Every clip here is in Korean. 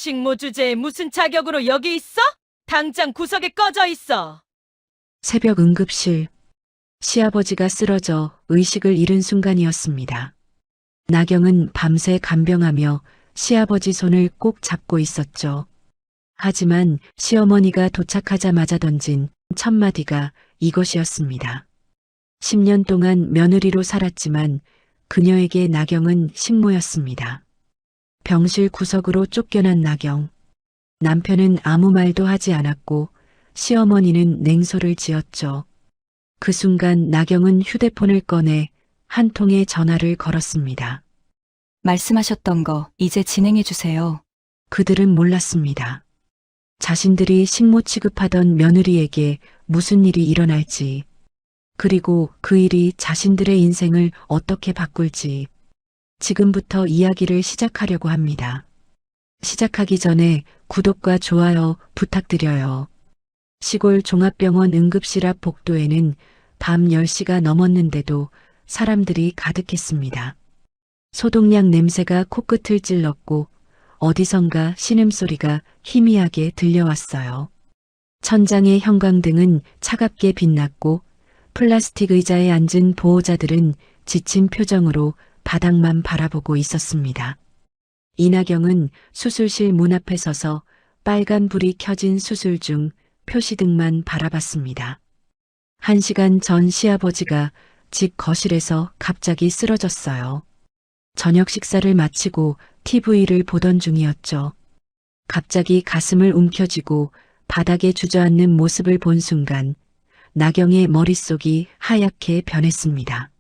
식모 주제에 무슨 자격으로 여기 있어? 당장 구석에 꺼져 있어. 새벽 응급실. 시아버지가 쓰러져 의식을 잃은 순간이었습니다. 나경은 밤새 간병하며 시아버지 손을 꼭 잡고 있었죠. 하지만 시어머니가 도착하자마자 던진 첫 마디가 이것이었습니다. 10년 동안 며느리로 살았지만 그녀에게 나경은 식모였습니다. 병실 구석으로 쫓겨난 나경. 남편은 아무 말도 하지 않았고 시어머니는 냉소를 지었죠. 그 순간 나경은 휴대폰을 꺼내 한 통의 전화를 걸었습니다. 말씀하셨던 거 이제 진행해 주세요. 그들은 몰랐습니다. 자신들이 식모 취급하던 며느리에게 무슨 일이 일어날지, 그리고 그 일이 자신들의 인생을 어떻게 바꿀지, 지금부터 이야기를 시작하려고 합니다. 시작하기 전에 구독과 좋아요 부탁드려요. 시골 종합병원 응급실 앞 복도에는 밤 10시가 넘었는데도 사람들이 가득했습니다. 소독약 냄새가 코끝을 찔렀고 어디선가 신음소리가 희미하게 들려왔어요. 천장의 형광등은 차갑게 빛났고 플라스틱 의자에 앉은 보호자들은 지친 표정으로 바닥만 바라보고 있었습니다. 이나경은 수술실 문 앞에 서서 빨간 불이 켜진 수술 중 표시등만 바라봤습니다. 1시간 전 시아버지가 집 거실에서 갑자기 쓰러졌어요. 저녁 식사를 마치고 TV를 보던 중이었죠. 갑자기 가슴을 움켜쥐고 바닥에 주저앉는 모습을 본 순간 나경의 머릿속이 하얗게 변했습니다.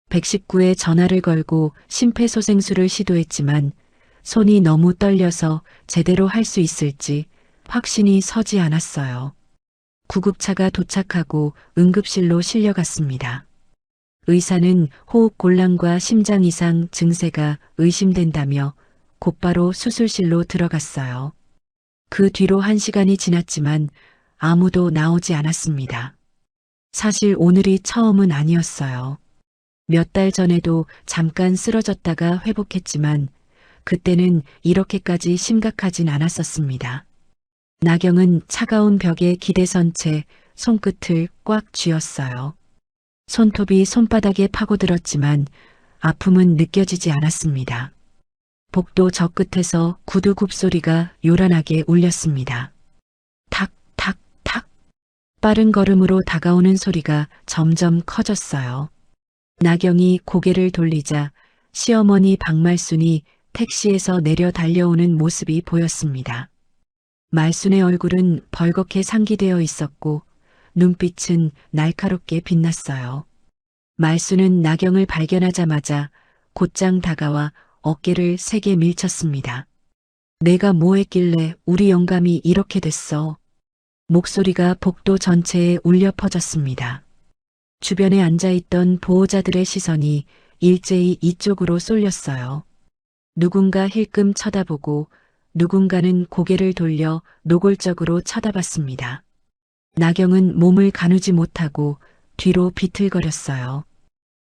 119에 전화를 걸고 심폐소생술을 시도했지만 손이 너무 떨려서 제대로 할 수 있을지 확신이 서지 않았어요. 구급차가 도착하고 응급실로 실려갔습니다. 의사는 호흡 곤란과 심장 이상 증세가 의심된다며 곧바로 수술실로 들어갔어요. 그 뒤로 1시간이 지났지만 아무도 나오지 않았습니다. 사실 오늘이 처음은 아니었어요. 몇 달 전에도 잠깐 쓰러졌다가 회복했지만 그때는 이렇게까지 심각하진 않았었습니다. 나경은 차가운 벽에 기대선 채 손끝을 꽉 쥐었어요. 손톱이 손바닥에 파고들었지만 아픔은 느껴지지 않았습니다. 복도 저 끝에서 구두 굽소리가 요란하게 울렸습니다. 탁, 탁, 탁. 빠른 걸음으로 다가오는 소리가 점점 커졌어요. 나경이 고개를 돌리자 시어머니 박말순이 택시에서 내려 달려오는 모습이 보였습니다. 말순의 얼굴은 벌겋게 상기되어 있었고 눈빛은 날카롭게 빛났어요. 말순은 나경을 발견하자마자 곧장 다가와 어깨를 세게 밀쳤습니다. 내가 뭐 했길래 우리 영감이 이렇게 됐어. 목소리가 복도 전체에 울려 퍼졌습니다. 주변에 앉아있던 보호자들의 시선이 일제히 이쪽으로 쏠렸어요. 누군가 힐끔 쳐다보고 누군가는 고개를 돌려 노골적으로 쳐다봤습니다. 나경은 몸을 가누지 못하고 뒤로 비틀거렸어요.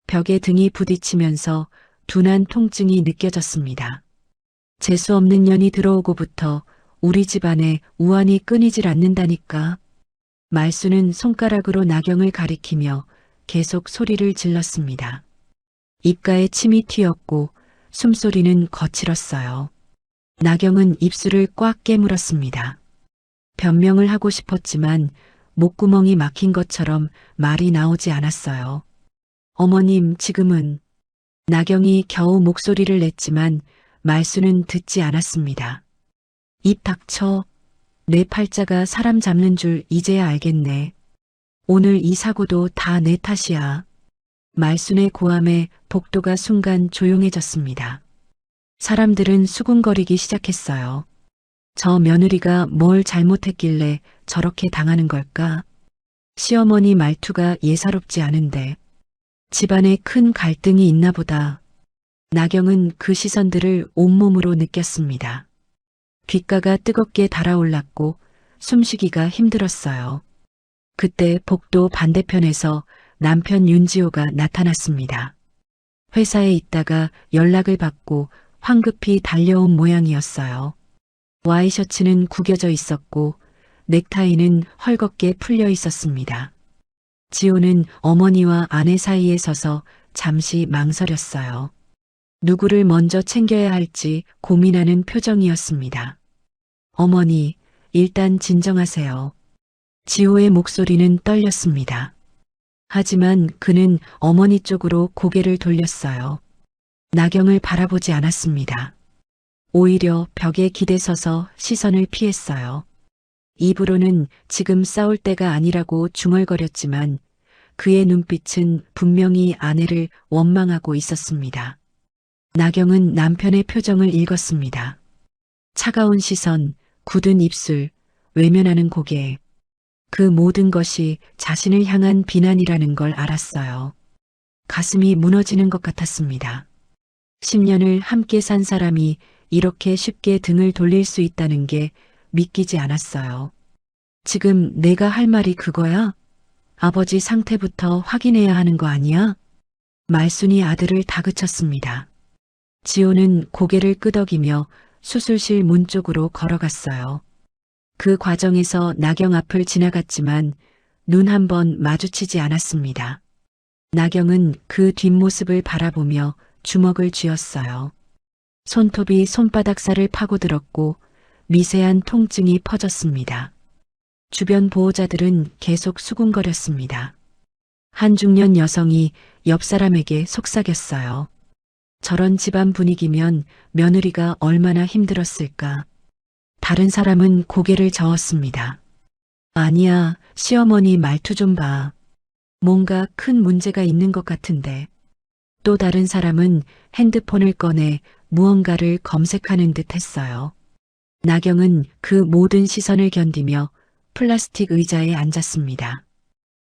벽에 등이 부딪히면서 둔한 통증이 느껴졌습니다. 재수 없는 년이 들어오고부터 우리 집안에 우환이 끊이질 않는다니까. 말수는 손가락으로 나경을 가리키며 계속 소리를 질렀습니다. 입가에 침이 튀었고 숨소리는 거칠었어요. 나경은 입술을 꽉 깨물었습니다. 변명을 하고 싶었지만 목구멍이 막힌 것처럼 말이 나오지 않았어요. 어머님, 지금은. 나경이 겨우 목소리를 냈지만 말수는 듣지 않았습니다. 입 닥쳐. 내 팔자가 사람 잡는 줄 이제야 알겠네. 오늘 이 사고도 다 내 탓이야. 말순의 고함에 복도가 순간 조용해졌습니다. 사람들은 수군거리기 시작했어요. 저 며느리가 뭘 잘못했길래 저렇게 당하는 걸까? 시어머니 말투가 예사롭지 않은데 집안에 큰 갈등이 있나 보다. 나경은 그 시선들을 온몸으로 느꼈습니다. 귓가가 뜨겁게 달아올랐고 숨쉬기가 힘들었어요. 그때 복도 반대편에서 남편 윤지호가 나타났습니다. 회사에 있다가 연락을 받고 황급히 달려온 모양이었어요. 와이셔츠는 구겨져 있었고 넥타이는 헐겁게 풀려 있었습니다. 지호는 어머니와 아내 사이에 서서 잠시 망설였어요. 누구를 먼저 챙겨야 할지 고민하는 표정이었습니다. 어머니, 일단 진정하세요. 지호의 목소리는 떨렸습니다. 하지만 그는 어머니 쪽으로 고개를 돌렸어요. 나경을 바라보지 않았습니다. 오히려 벽에 기대서서 시선을 피했어요. 입으로는 지금 싸울 때가 아니라고 중얼거렸지만 그의 눈빛은 분명히 아내를 원망하고 있었습니다. 나경은 남편의 표정을 읽었습니다. 차가운 시선, 굳은 입술, 외면하는 고개. 그 모든 것이 자신을 향한 비난이라는 걸 알았어요. 가슴이 무너지는 것 같았습니다. 10년을 함께 산 사람이 이렇게 쉽게 등을 돌릴 수 있다는 게 믿기지 않았어요. 지금 내가 할 말이 그거야? 아버지 상태부터 확인해야 하는 거 아니야? 말순이 아들을 다그쳤습니다. 지호는 고개를 끄덕이며 수술실 문 쪽으로 걸어갔어요. 그 과정에서 나경 앞을 지나갔지만 눈 한 번 마주치지 않았습니다. 나경은 그 뒷모습을 바라보며 주먹을 쥐었어요. 손톱이 손바닥 살을 파고들었고 미세한 통증이 퍼졌습니다. 주변 보호자들은 계속 수군거렸습니다. 한 중년 여성이 옆 사람에게 속삭였어요. 저런 집안 분위기면 며느리가 얼마나 힘들었을까. 다른 사람은 고개를 저었습니다. 아니야, 시어머니 말투 좀 봐. 뭔가 큰 문제가 있는 것 같은데. 또 다른 사람은 핸드폰을 꺼내 무언가를 검색하는 듯 했어요. 나경은 그 모든 시선을 견디며 플라스틱 의자에 앉았습니다.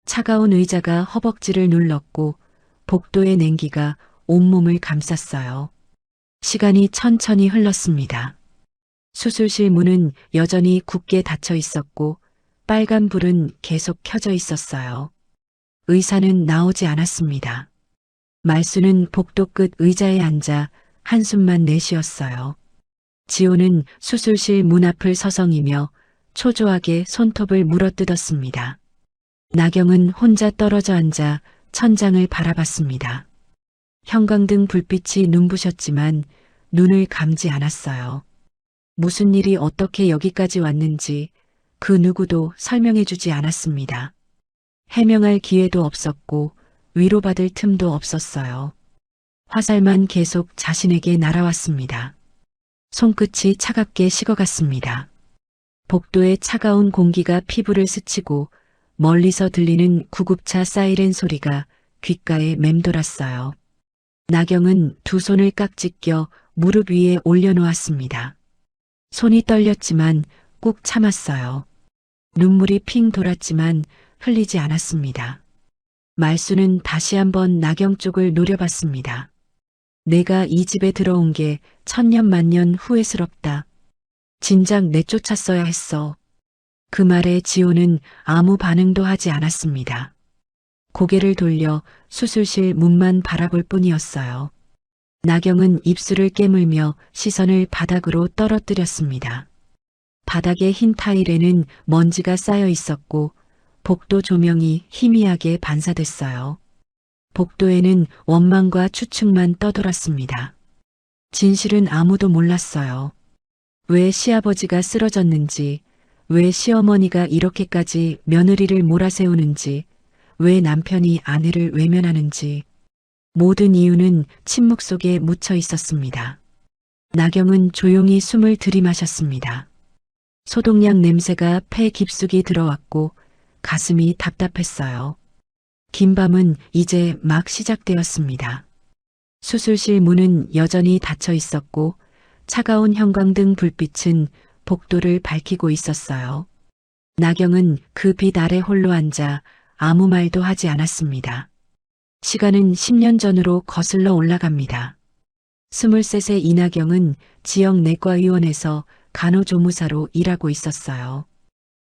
차가운 의자가 허벅지를 눌렀고 복도의 냉기가 온몸을 감쌌어요. 시간이 천천히 흘렀습니다. 수술실 문은 여전히 굳게 닫혀 있었고 빨간 불은 계속 켜져 있었어요. 의사는 나오지 않았습니다. 말수는 복도 끝 의자에 앉아 한숨만 내쉬었어요. 지호는 수술실 문 앞을 서성이며 초조하게 손톱을 물어뜯었습니다. 나경은 혼자 떨어져 앉아 천장을 바라봤습니다. 형광등 불빛이 눈부셨지만 눈을 감지 않았어요. 무슨 일이 어떻게 여기까지 왔는지 그 누구도 설명해주지 않았습니다. 해명할 기회도 없었고 위로받을 틈도 없었어요. 화살만 계속 자신에게 날아왔습니다. 손끝이 차갑게 식어갔습니다. 복도의 차가운 공기가 피부를 스치고 멀리서 들리는 구급차 사이렌 소리가 귓가에 맴돌았어요. 나경은 두 손을 깍지 껴 무릎 위에 올려놓았습니다. 손이 떨렸지만 꾹 참았어요. 눈물이 핑 돌았지만 흘리지 않았습니다. 말수는 다시 한번 나경 쪽을 노려봤습니다. 내가 이 집에 들어온 게 천년만년 후회스럽다. 진작 내쫓았어야 했어. 그 말에 지호는 아무 반응도 하지 않았습니다. 고개를 돌려 수술실 문만 바라볼 뿐이었어요. 나경은 입술을 깨물며 시선을 바닥으로 떨어뜨렸습니다. 바닥의 흰 타일에는 먼지가 쌓여 있었고 복도 조명이 희미하게 반사됐어요. 복도에는 원망과 추측만 떠돌았습니다. 진실은 아무도 몰랐어요. 왜 시아버지가 쓰러졌는지, 왜 시어머니가 이렇게까지 며느리를 몰아세우는지, 왜 남편이 아내를 외면하는지, 모든 이유는 침묵 속에 묻혀 있었습니다. 나경은 조용히 숨을 들이마셨습니다. 소독약 냄새가 폐 깊숙이 들어왔고 가슴이 답답했어요. 긴 밤은 이제 막 시작되었습니다. 수술실 문은 여전히 닫혀 있었고 차가운 형광등 불빛은 복도를 밝히고 있었어요. 나경은 그 빛 아래 홀로 앉아 아무 말도 하지 않았습니다. 시간은 10년 전으로 거슬러 올라갑니다. 23세 이나경은 지역 내과의원에서 간호조무사로 일하고 있었어요.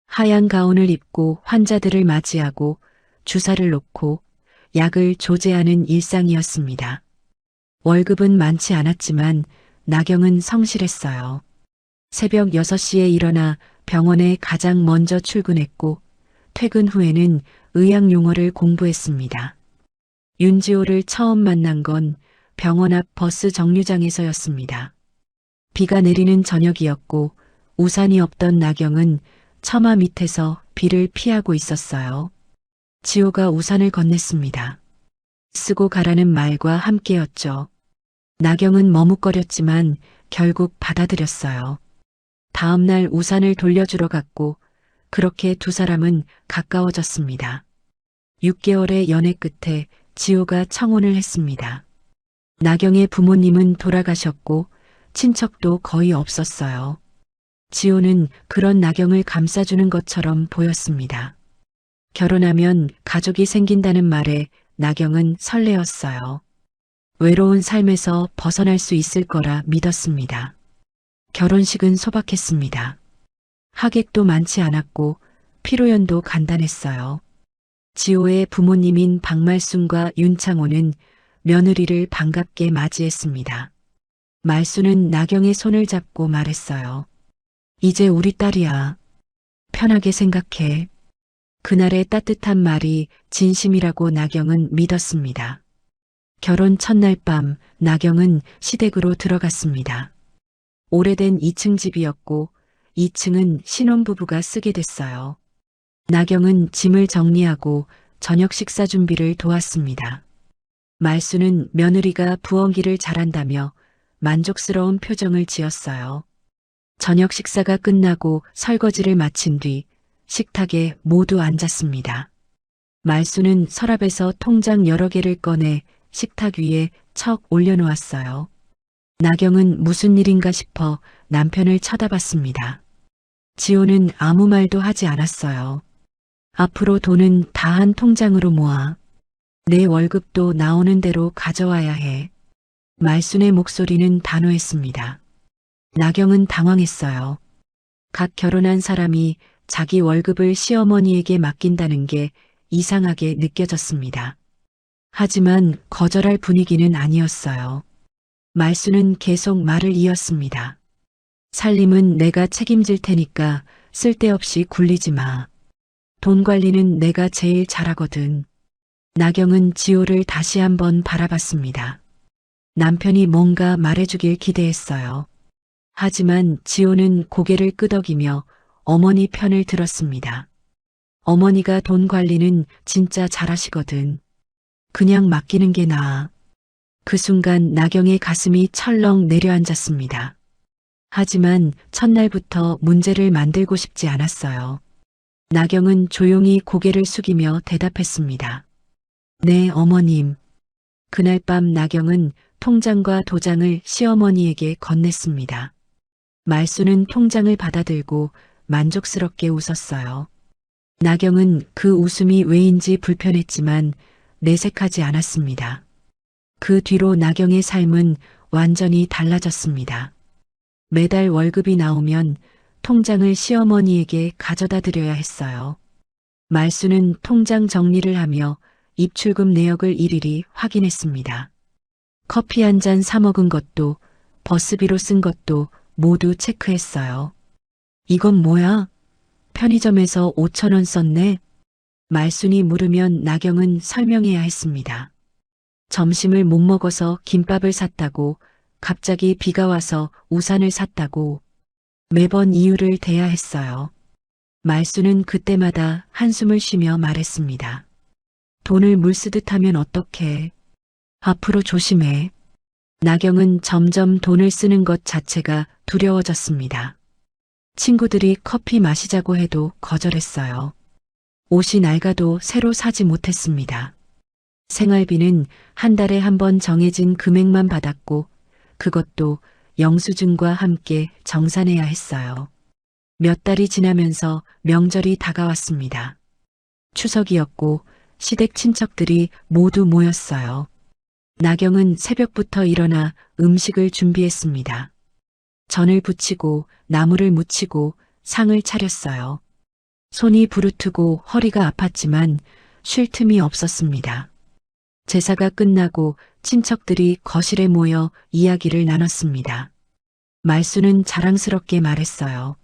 하얀 가운을 입고 환자들을 맞이하고 주사를 놓고 약을 조제하는 일상이었습니다. 월급은 많지 않았지만 나경은 성실했어요. 새벽 6시에 일어나 병원에 가장 먼저 출근했고 퇴근 후에는 의학 용어를 공부했습니다. 윤지호를 처음 만난 건 병원 앞 버스 정류장에서였습니다. 비가 내리는 저녁이었고 우산이 없던 나경은 처마 밑에서 비를 피하고 있었어요. 지호가 우산을 건넸습니다. 쓰고 가라는 말과 함께였죠. 나경은 머뭇거렸지만 결국 받아들였어요. 다음 날 우산을 돌려주러 갔고 그렇게 두 사람은 가까워졌습니다. 6개월의 연애 끝에 지호가 청혼을 했습니다. 나경의 부모님은 돌아가셨고 친척도 거의 없었어요. 지호는 그런 나경을 감싸주는 것처럼 보였습니다. 결혼하면 가족이 생긴다는 말에 나경은 설레었어요. 외로운 삶에서 벗어날 수 있을 거라 믿었습니다. 결혼식은 소박했습니다. 하객도 많지 않았고 피로연도 간단했어요. 지호의 부모님인 박말순과 윤창호는 며느리를 반갑게 맞이했습니다. 말순은 나경의 손을 잡고 말했어요. 이제 우리 딸이야. 편하게 생각해. 그날의 따뜻한 말이 진심이라고 나경은 믿었습니다. 결혼 첫날 밤 나경은 시댁으로 들어갔습니다. 오래된 2층 집이었고 2층은 신혼부부가 쓰게 됐어요. 나경은 짐을 정리하고 저녁 식사 준비를 도왔습니다. 말수는 며느리가 부엌일을 잘한다며 만족스러운 표정을 지었어요. 저녁 식사가 끝나고 설거지를 마친 뒤 식탁에 모두 앉았습니다. 말수는 서랍에서 통장 여러 개를 꺼내 식탁 위에 척 올려놓았어요. 나경은 무슨 일인가 싶어 남편을 쳐다봤습니다. 지호는 아무 말도 하지 않았어요. 앞으로 돈은 다 한 통장으로 모아. 내 월급도 나오는 대로 가져와야 해. 말순의 목소리는 단호했습니다. 나경은 당황했어요. 갓 결혼한 사람이 자기 월급을 시어머니에게 맡긴다는 게 이상하게 느껴졌습니다. 하지만 거절할 분위기는 아니었어요. 말수는 계속 말을 이었습니다. 살림은 내가 책임질 테니까 쓸데없이 굴리지 마. 돈 관리는 내가 제일 잘하거든. 나경은 지호를 다시 한번 바라봤습니다. 남편이 뭔가 말해주길 기대했어요. 하지만 지호는 고개를 끄덕이며 어머니 편을 들었습니다. 어머니가 돈 관리는 진짜 잘하시거든. 그냥 맡기는 게 나아. 그 순간 나경의 가슴이 철렁 내려앉았습니다. 하지만 첫날부터 문제를 만들고 싶지 않았어요. 나경은 조용히 고개를 숙이며 대답했습니다. 네, 어머님. 그날 밤 나경은 통장과 도장을 시어머니에게 건넸습니다. 말수는 통장을 받아들고 만족스럽게 웃었어요. 나경은 그 웃음이 왜인지 불편했지만 내색하지 않았습니다. 그 뒤로 나경의 삶은 완전히 달라졌습니다. 매달 월급이 나오면 통장을 시어머니에게 가져다 드려야 했어요. 말수는 통장 정리를 하며 입출금 내역을 일일이 확인했습니다. 커피 한 잔 사 먹은 것도 버스비로 쓴 것도 모두 체크했어요. 이건 뭐야? 편의점에서 5,000원 썼네? 말순이 물으면 나경은 설명해야 했습니다. 점심을 못 먹어서 김밥을 샀다고, 갑자기 비가 와서 우산을 샀다고 매번 이유를 대야 했어요. 말수는 그때마다 한숨을 쉬며 말했습니다. 돈을 물 쓰듯 하면 어떡해. 앞으로 조심해. 나경은 점점 돈을 쓰는 것 자체가 두려워졌습니다. 친구들이 커피 마시자고 해도 거절했어요. 옷이 낡아도 새로 사지 못했습니다. 생활비는 한 달에 한 번 정해진 금액만 받았고 그것도 영수증과 함께 정산해야 했어요. 몇 달이 지나면서 명절이 다가왔습니다. 추석이었고 시댁 친척들이 모두 모였어요. 나경은 새벽부터 일어나 음식을 준비했습니다. 전을 부치고 나물을 무치고 상을 차렸어요. 손이 부르트고 허리가 아팠지만 쉴 틈이 없었습니다. 제사가 끝나고 친척들이 거실에 모여 이야기를 나눴습니다. 말수는 자랑스럽게 말했어요.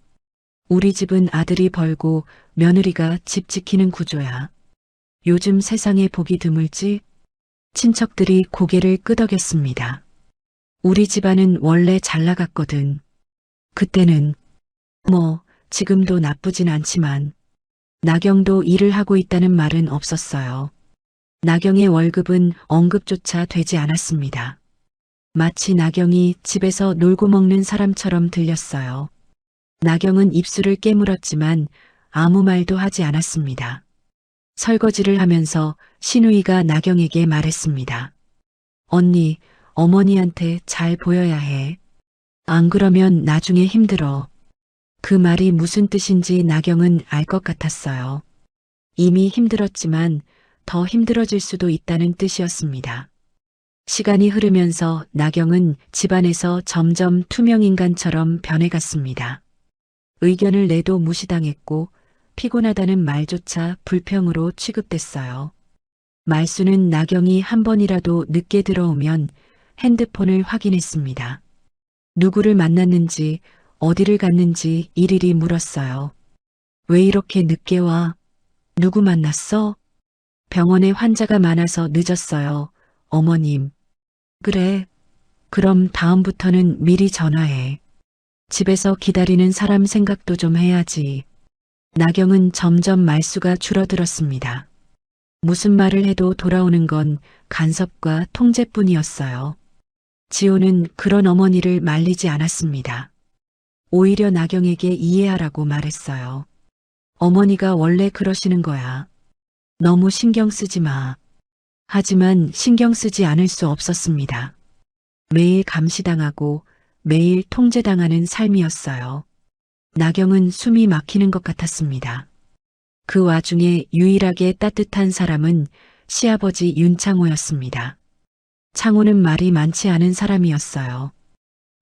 우리 집은 아들이 벌고 며느리가 집 지키는 구조야. 요즘 세상에 보기 드물지? 친척들이 고개를 끄덕였습니다. 우리 집안은 원래 잘 나갔거든. 그때는 지금도 나쁘진 않지만 나경도 일을 하고 있다는 말은 없었어요. 나경의 월급은 언급조차 되지 않았습니다. 마치 나경이 집에서 놀고 먹는 사람처럼 들렸어요. 나경은 입술을 깨물었지만 아무 말도 하지 않았습니다. 설거지를 하면서 신우이가 나경에게 말했습니다. 언니, 어머니한테 잘 보여야 해. 안 그러면 나중에 힘들어. 그 말이 무슨 뜻인지 나경은 알 것 같았어요. 이미 힘들었지만 더 힘들어질 수도 있다는 뜻이었습니다. 시간이 흐르면서 나경은 집안에서 점점 투명인간처럼 변해갔습니다. 의견을 내도 무시당했고 피곤하다는 말조차 불평으로 취급됐어요. 말수는 나경이 한 번이라도 늦게 들어오면 핸드폰을 확인했습니다. 누구를 만났는지 어디를 갔는지 일일이 물었어요. 왜 이렇게 늦게 와? 누구 만났어? 병원에 환자가 많아서 늦었어요. 어머님. 그래. 그럼 다음부터는 미리 전화해. 집에서 기다리는 사람 생각도 좀 해야지. 나경은 점점 말수가 줄어들었습니다. 무슨 말을 해도 돌아오는 건 간섭과 통제뿐이었어요. 지호는 그런 어머니를 말리지 않았습니다. 오히려 나경에게 이해하라고 말했어요. 어머니가 원래 그러시는 거야. 너무 신경 쓰지 마. 하지만 신경 쓰지 않을 수 없었습니다. 매일 감시당하고 매일 통제당하는 삶이었어요. 나경은 숨이 막히는 것 같았습니다. 그 와중에 유일하게 따뜻한 사람은 시아버지 윤창호였습니다. 창호는 말이 많지 않은 사람이었어요.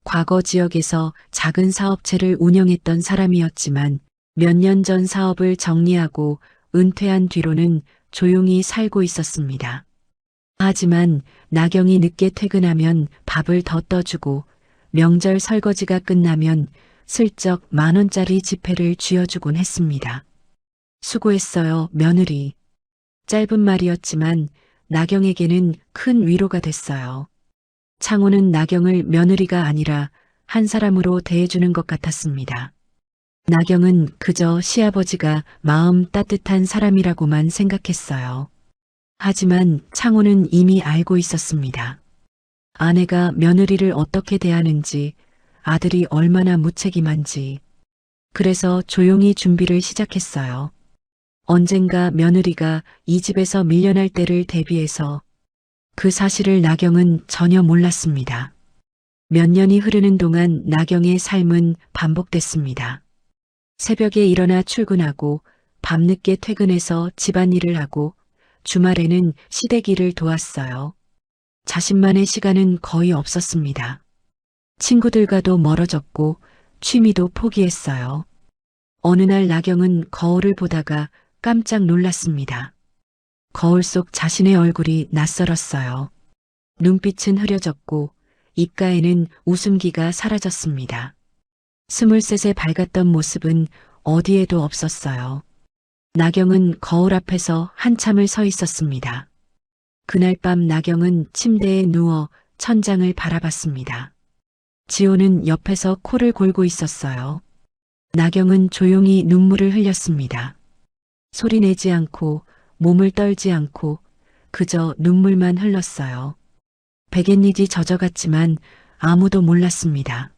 과거 지역에서 작은 사업체를 운영했던 사람이었지만 몇 년 전 사업을 정리하고 은퇴한 뒤로는 조용히 살고 있었습니다. 하지만 나경이 늦게 퇴근하면 밥을 더 떠주고 명절 설거지가 끝나면 슬쩍 10,000원짜리 지폐를 쥐어주곤 했습니다. 수고했어요, 며느리. 짧은 말이었지만 나경에게는 큰 위로가 됐어요. 창호는 나경을 며느리가 아니라 한 사람으로 대해주는 것 같았습니다. 나경은 그저 시아버지가 마음 따뜻한 사람이라고만 생각했어요. 하지만 창호는 이미 알고 있었습니다. 아내가 며느리를 어떻게 대하는지, 아들이 얼마나 무책임한지. 그래서 조용히 준비를 시작했어요. 언젠가 며느리가 이 집에서 밀려날 때를 대비해서. 그 사실을 나경은 전혀 몰랐습니다. 몇 년이 흐르는 동안 나경의 삶은 반복됐습니다. 새벽에 일어나 출근하고 밤늦게 퇴근해서 집안일을 하고 주말에는 시댁일을 도왔어요. 자신만의 시간은 거의 없었습니다. 친구들과도 멀어졌고 취미도 포기했어요. 어느 날 나경은 거울을 보다가 깜짝 놀랐습니다. 거울 속 자신의 얼굴이 낯설었어요. 눈빛은 흐려졌고 입가에는 웃음기가 사라졌습니다. 23에 밝았던 모습은 어디에도 없었어요. 나경은 거울 앞에서 한참을 서 있었습니다. 그날 밤 나경은 침대에 누워 천장을 바라봤습니다. 지호는 옆에서 코를 골고 있었어요. 나경은 조용히 눈물을 흘렸습니다. 소리내지 않고 몸을 떨지 않고 그저 눈물만 흘렀어요. 백엔잎이 젖어갔지만 아무도 몰랐습니다.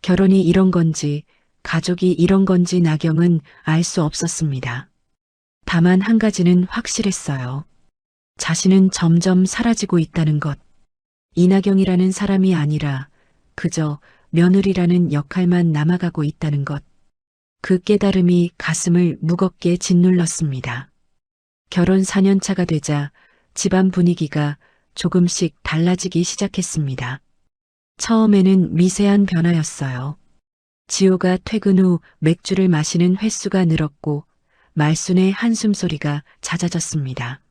결혼이 이런 건지 가족이 이런 건지 나경은 알 수 없었습니다. 다만 한 가지는 확실했어요. 자신은 점점 사라지고 있다는 것. 이나경이라는 사람이 아니라 그저 며느리라는 역할만 남아가고 있다는 것. 그 깨달음이 가슴을 무겁게 짓눌렀습니다. 결혼 4년 차가 되자 집안 분위기가 조금씩 달라지기 시작했습니다. 처음에는 미세한 변화였어요. 지호가 퇴근 후 맥주를 마시는 횟수가 늘었고 말순의 한숨소리가 잦아졌습니다.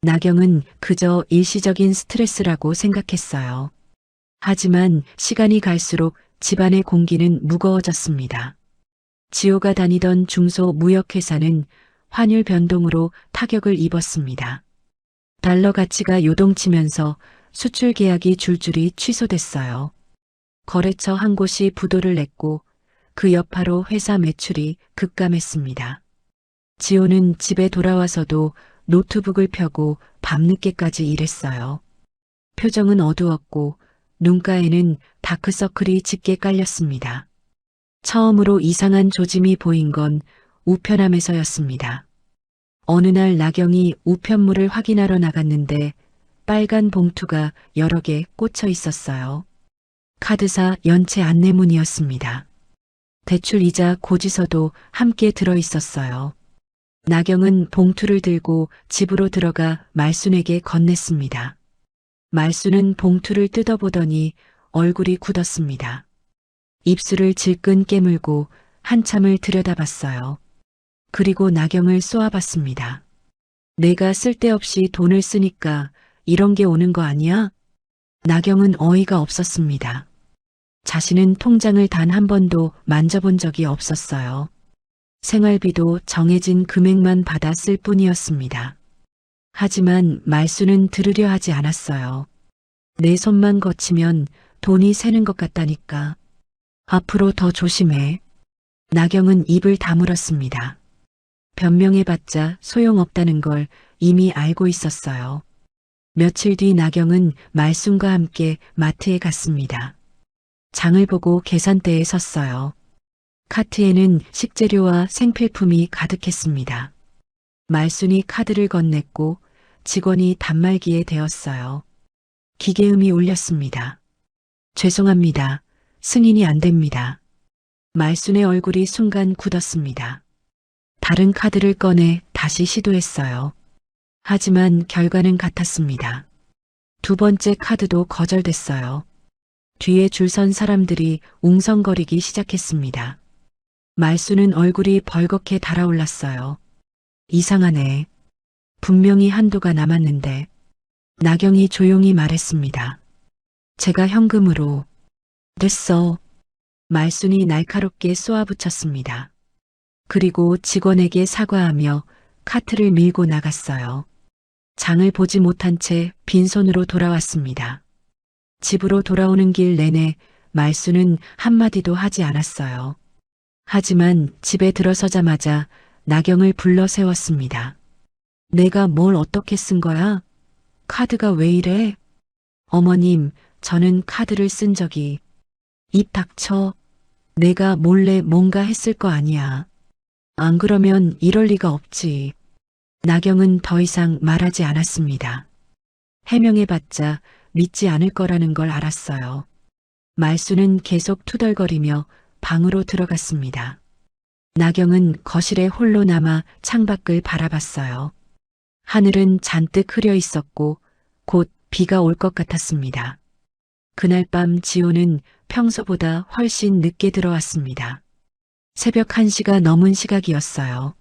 나경은 그저 일시적인 스트레스라고 생각했어요. 하지만 시간이 갈수록 집안의 공기는 무거워졌습니다. 지호가 다니던 중소무역회사는 환율 변동으로 타격을 입었습니다. 달러 가치가 요동치면서 수출 계약이 줄줄이 취소됐어요. 거래처 한 곳이 부도를 냈고 그 여파로 회사 매출이 급감했습니다. 지호는 집에 돌아와서도 노트북을 펴고 밤늦게까지 일했어요. 표정은 어두웠고 눈가에는 다크서클이 짙게 깔렸습니다. 처음으로 이상한 조짐이 보인 건 우편함에서였습니다. 어느 날 나경이 우편물을 확인하러 나갔는데 빨간 봉투가 여러 개 꽂혀 있었어요. 카드사 연체 안내문이었습니다. 대출이자 고지서도 함께 들어 있었어요. 나경은 봉투를 들고 집으로 들어가 말순에게 건넸습니다. 말순은 봉투를 뜯어보더니 얼굴이 굳었습니다. 입술을 질끈 깨물고 한참을 들여다봤어요. 그리고 나경을 쏘아봤습니다. 내가 쓸데없이 돈을 쓰니까 이런 게 오는 거 아니야? 나경은 어이가 없었습니다. 자신은 통장을 단 한 번도 만져본 적이 없었어요. 생활비도 정해진 금액만 받아 쓸 뿐이었습니다. 하지만 말수는 들으려 하지 않았어요. 내 손만 거치면 돈이 새는 것 같다니까. 앞으로 더 조심해. 나경은 입을 다물었습니다. 변명해봤자 소용없다는 걸 이미 알고 있었어요. 며칠 뒤 나경은 말순과 함께 마트에 갔습니다. 장을 보고 계산대에 섰어요. 카트에는 식재료와 생필품이 가득했습니다. 말순이 카드를 건넸고 직원이 단말기에 대었어요. 기계음이 울렸습니다. 죄송합니다. 승인이 안 됩니다. 말순의 얼굴이 순간 굳었습니다. 다른 카드를 꺼내 다시 시도했어요. 하지만 결과는 같았습니다. 두 번째 카드도 거절됐어요. 뒤에 줄 선 사람들이 웅성거리기 시작했습니다. 말수는 얼굴이 벌겋게 달아올랐어요. 이상하네. 분명히 한도가 남았는데. 나경이 조용히 말했습니다. 제가 현금으로. 됐어. 말순이 날카롭게 쏘아붙였습니다. 그리고 직원에게 사과하며 카트를 밀고 나갔어요. 장을 보지 못한 채 빈손으로 돌아왔습니다. 집으로 돌아오는 길 내내 말수는 한마디도 하지 않았어요. 하지만 집에 들어서자마자 나경을 불러 세웠습니다. 내가 뭘 어떻게 쓴 거야? 카드가 왜 이래? 어머님, 저는 카드를 쓴 적이. 입 닥쳐. 내가 몰래 뭔가 했을 거 아니야. 안 그러면 이럴 리가 없지. 나경은 더 이상 말하지 않았습니다. 해명해봤자 믿지 않을 거라는 걸 알았어요. 말수는 계속 투덜거리며 방으로 들어갔습니다. 나경은 거실에 홀로 남아 창밖을 바라봤어요. 하늘은 잔뜩 흐려 있었고 곧 비가 올 것 같았습니다. 그날 밤 지호는 평소보다 훨씬 늦게 들어왔습니다. 새벽 1시가 넘은 시각이었어요.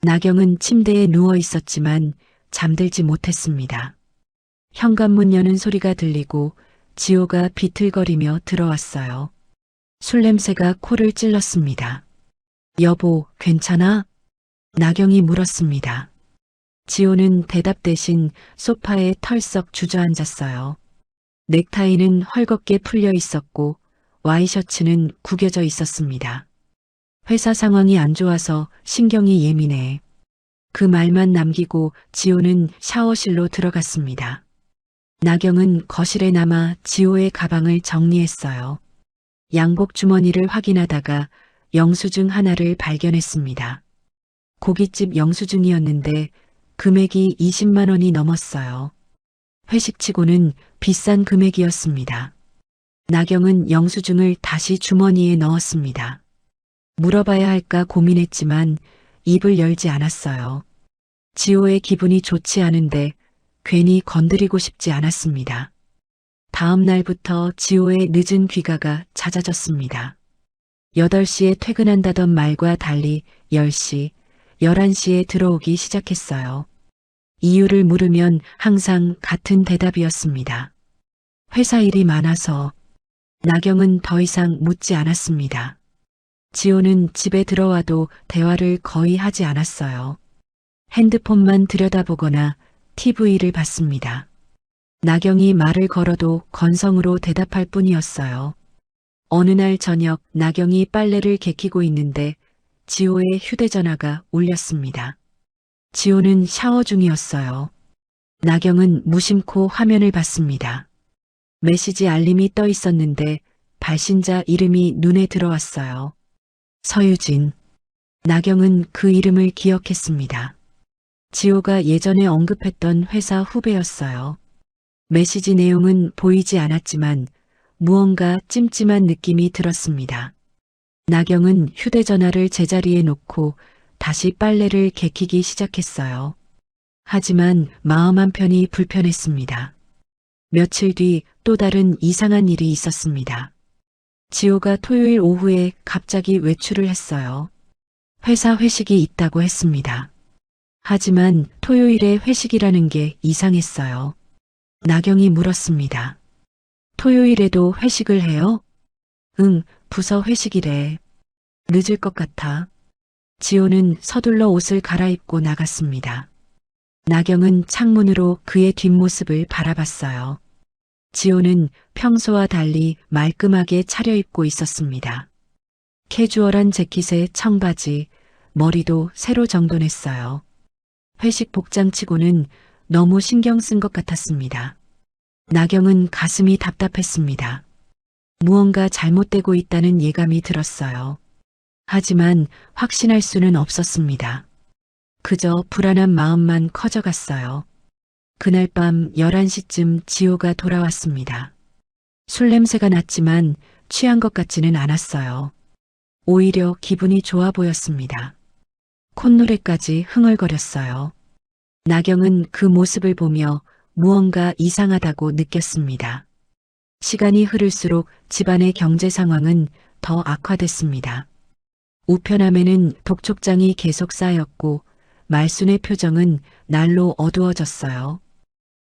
나경은 침대에 누워 있었지만 잠들지 못했습니다. 현관문 여는 소리가 들리고 지호가 비틀거리며 들어왔어요. 술 냄새가 코를 찔렀습니다. 여보, 괜찮아? 나경이 물었습니다. 지호는 대답 대신 소파에 털썩 주저앉았어요. 넥타이는 헐겁게 풀려 있었고 와이셔츠는 구겨져 있었습니다. 회사 상황이 안 좋아서 신경이 예민해. 그 말만 남기고 지호는 샤워실로 들어갔습니다. 나경은 거실에 남아 지호의 가방을 정리했어요. 양복 주머니를 확인하다가 영수증 하나를 발견했습니다. 고깃집 영수증이었는데 금액이 20만 원이 넘었어요. 회식치고는 비싼 금액이었습니다. 나경은 영수증을 다시 주머니에 넣었습니다. 물어봐야 할까 고민했지만 입을 열지 않았어요. 지호의 기분이 좋지 않은데 괜히 건드리고 싶지 않았습니다. 다음 날부터 지호의 늦은 귀가가 잦아졌습니다. 8시에 퇴근한다던 말과 달리 10시, 11시에 들어오기 시작했어요. 이유를 물으면 항상 같은 대답이었습니다. 회사 일이 많아서. 나경은 더 이상 묻지 않았습니다. 지호는 집에 들어와도 대화를 거의 하지 않았어요. 핸드폰만 들여다보거나 TV를 봤습니다. 나경이 말을 걸어도 건성으로 대답할 뿐이었어요. 어느 날 저녁 나경이 빨래를 개키고 있는데 지호의 휴대전화가 울렸습니다. 지호는 샤워 중이었어요. 나경은 무심코 화면을 봤습니다. 메시지 알림이 떠 있었는데 발신자 이름이 눈에 들어왔어요. 서유진. 나경은 그 이름을 기억했습니다. 지호가 예전에 언급했던 회사 후배였어요. 메시지 내용은 보이지 않았지만 무언가 찜찜한 느낌이 들었습니다. 나경은 휴대전화를 제자리에 놓고 다시 빨래를 개키기 시작했어요. 하지만 마음 한편이 불편했습니다. 며칠 뒤 또 다른 이상한 일이 있었습니다. 지호가 토요일 오후에 갑자기 외출을 했어요. 회사 회식이 있다고 했습니다. 하지만 토요일에 회식이라는 게 이상했어요. 나경이 물었습니다. 토요일에도 회식을 해요? 응, 부서 회식이래. 늦을 것 같아. 지호는 서둘러 옷을 갈아입고 나갔습니다. 나경은 창문으로 그의 뒷모습을 바라봤어요. 지호는 평소와 달리 말끔하게 차려입고 있었습니다. 캐주얼한 재킷에 청바지, 머리도 새로 정돈했어요. 회식 복장치고는 너무 신경 쓴 것 같았습니다. 나경은 가슴이 답답했습니다. 무언가 잘못되고 있다는 예감이 들었어요. 하지만 확신할 수는 없었습니다. 그저 불안한 마음만 커져갔어요. 그날 밤 11시쯤 지호가 돌아왔습니다. 술 냄새가 났지만 취한 것 같지는 않았어요. 오히려 기분이 좋아 보였습니다. 콧노래까지 흥얼거렸어요. 나경은 그 모습을 보며 무언가 이상하다고 느꼈습니다. 시간이 흐를수록 집안의 경제 상황은 더 악화됐습니다. 우편함에는 독촉장이 계속 쌓였고 말순의 표정은 날로 어두워졌어요.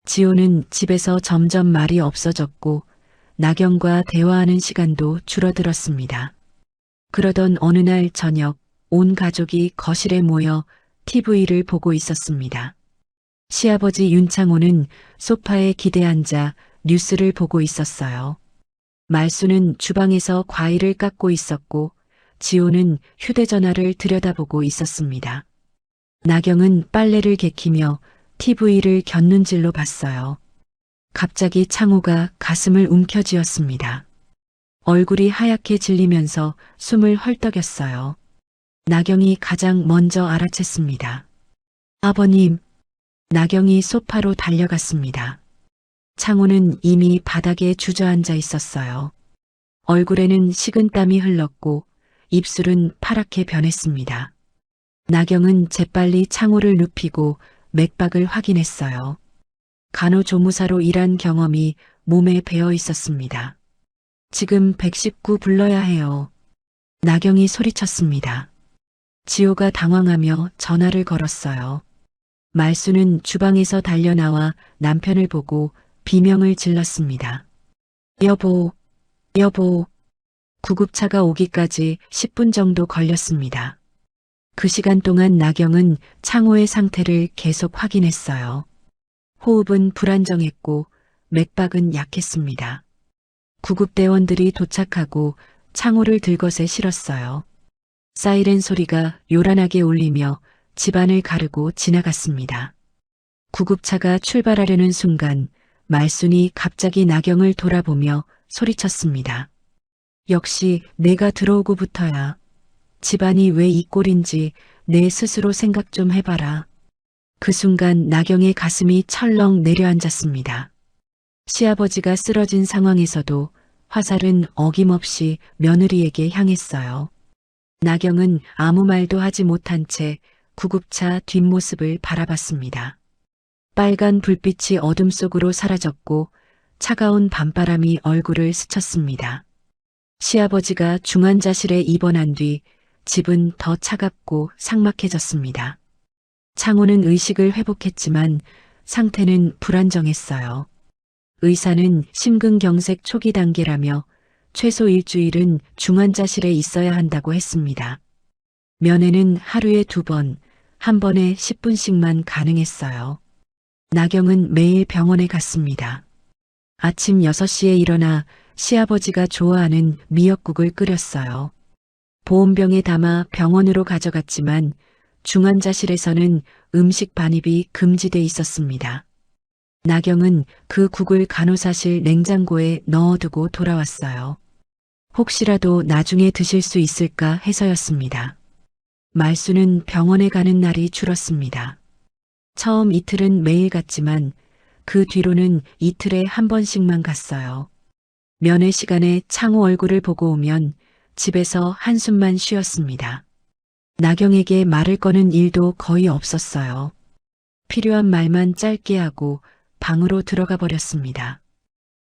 지호는 집에서 점점 말이 없어졌고 나경과 대화하는 시간도 줄어들었습니다. 그러던 어느 날 저녁 온 가족이 거실에 모여 TV를 보고 있었습니다. 시아버지 윤창호는 소파에 기대 앉아 뉴스를 보고 있었어요. 말순은 주방에서 과일을 깎고 있었고 지호는 휴대전화를 들여다보고 있었습니다. 나경은 빨래를 개키며 TV를 곁눈질로 봤어요. 갑자기 창호가 가슴을 움켜쥐었습니다. 얼굴이 하얗게 질리면서 숨을 헐떡였어요. 나경이 가장 먼저 알아챘습니다. 아버님. 나경이 소파로 달려갔습니다. 창호는 이미 바닥에 주저앉아 있었어요. 얼굴에는 식은땀이 흘렀고 입술은 파랗게 변했습니다. 나경은 재빨리 창호를 눕히고 맥박을 확인했어요. 간호조무사로 일한 경험이 몸에 배어 있었습니다. 지금 119 불러야 해요. 나경이 소리쳤습니다. 지호가 당황하며 전화를 걸었어요. 말순은 주방에서 달려나와 남편을 보고 비명을 질렀습니다. 여보, 여보. 구급차가 오기까지 10분 정도 걸렸습니다. 그 시간 동안 나경은 창호의 상태를 계속 확인했어요. 호흡은 불안정했고 맥박은 약했습니다. 구급대원들이 도착하고 창호를 들것에 실었어요. 사이렌 소리가 요란하게 울리며 집안을 가르고 지나갔습니다. 구급차가 출발하려는 순간 말순이 갑자기 나경을 돌아보며 소리쳤습니다. 역시 내가 들어오고부터야. 집안이 왜 이 꼴인지 내 스스로 생각 좀 해봐라. 그 순간 나경의 가슴이 철렁 내려앉았습니다. 시아버지가 쓰러진 상황에서도 화살은 어김없이 며느리에게 향했어요. 나경은 아무 말도 하지 못한 채 구급차 뒷모습을 바라봤습니다. 빨간 불빛이 어둠 속으로 사라졌고 차가운 밤바람이 얼굴을 스쳤습니다. 시아버지가 중환자실에 입원한 뒤 집은 더 차갑고 삭막해졌습니다. 창호는 의식을 회복했지만 상태는 불안정했어요. 의사는 심근경색 초기 단계라며 최소 일주일은 중환자실에 있어야 한다고 했습니다. 면회는 하루에 2번, 한 번에 10분씩만 가능했어요. 나경은 매일 병원에 갔습니다. 아침 6시에 일어나 시아버지가 좋아하는 미역국을 끓였어요. 보온병에 담아 병원으로 가져갔지만 중환자실에서는 음식 반입이 금지돼 있었습니다. 나경은 그 국을 간호사실 냉장고에 넣어두고 돌아왔어요. 혹시라도 나중에 드실 수 있을까 해서였습니다. 말수는 병원에 가는 날이 줄었습니다. 처음 이틀은 매일 갔지만 그 뒤로는 이틀에 한 번씩만 갔어요. 면회 시간에 창호 얼굴을 보고 오면 집에서 한숨만 쉬었습니다. 나경에게 말을 거는 일도 거의 없었어요. 필요한 말만 짧게 하고 방으로 들어가 버렸습니다.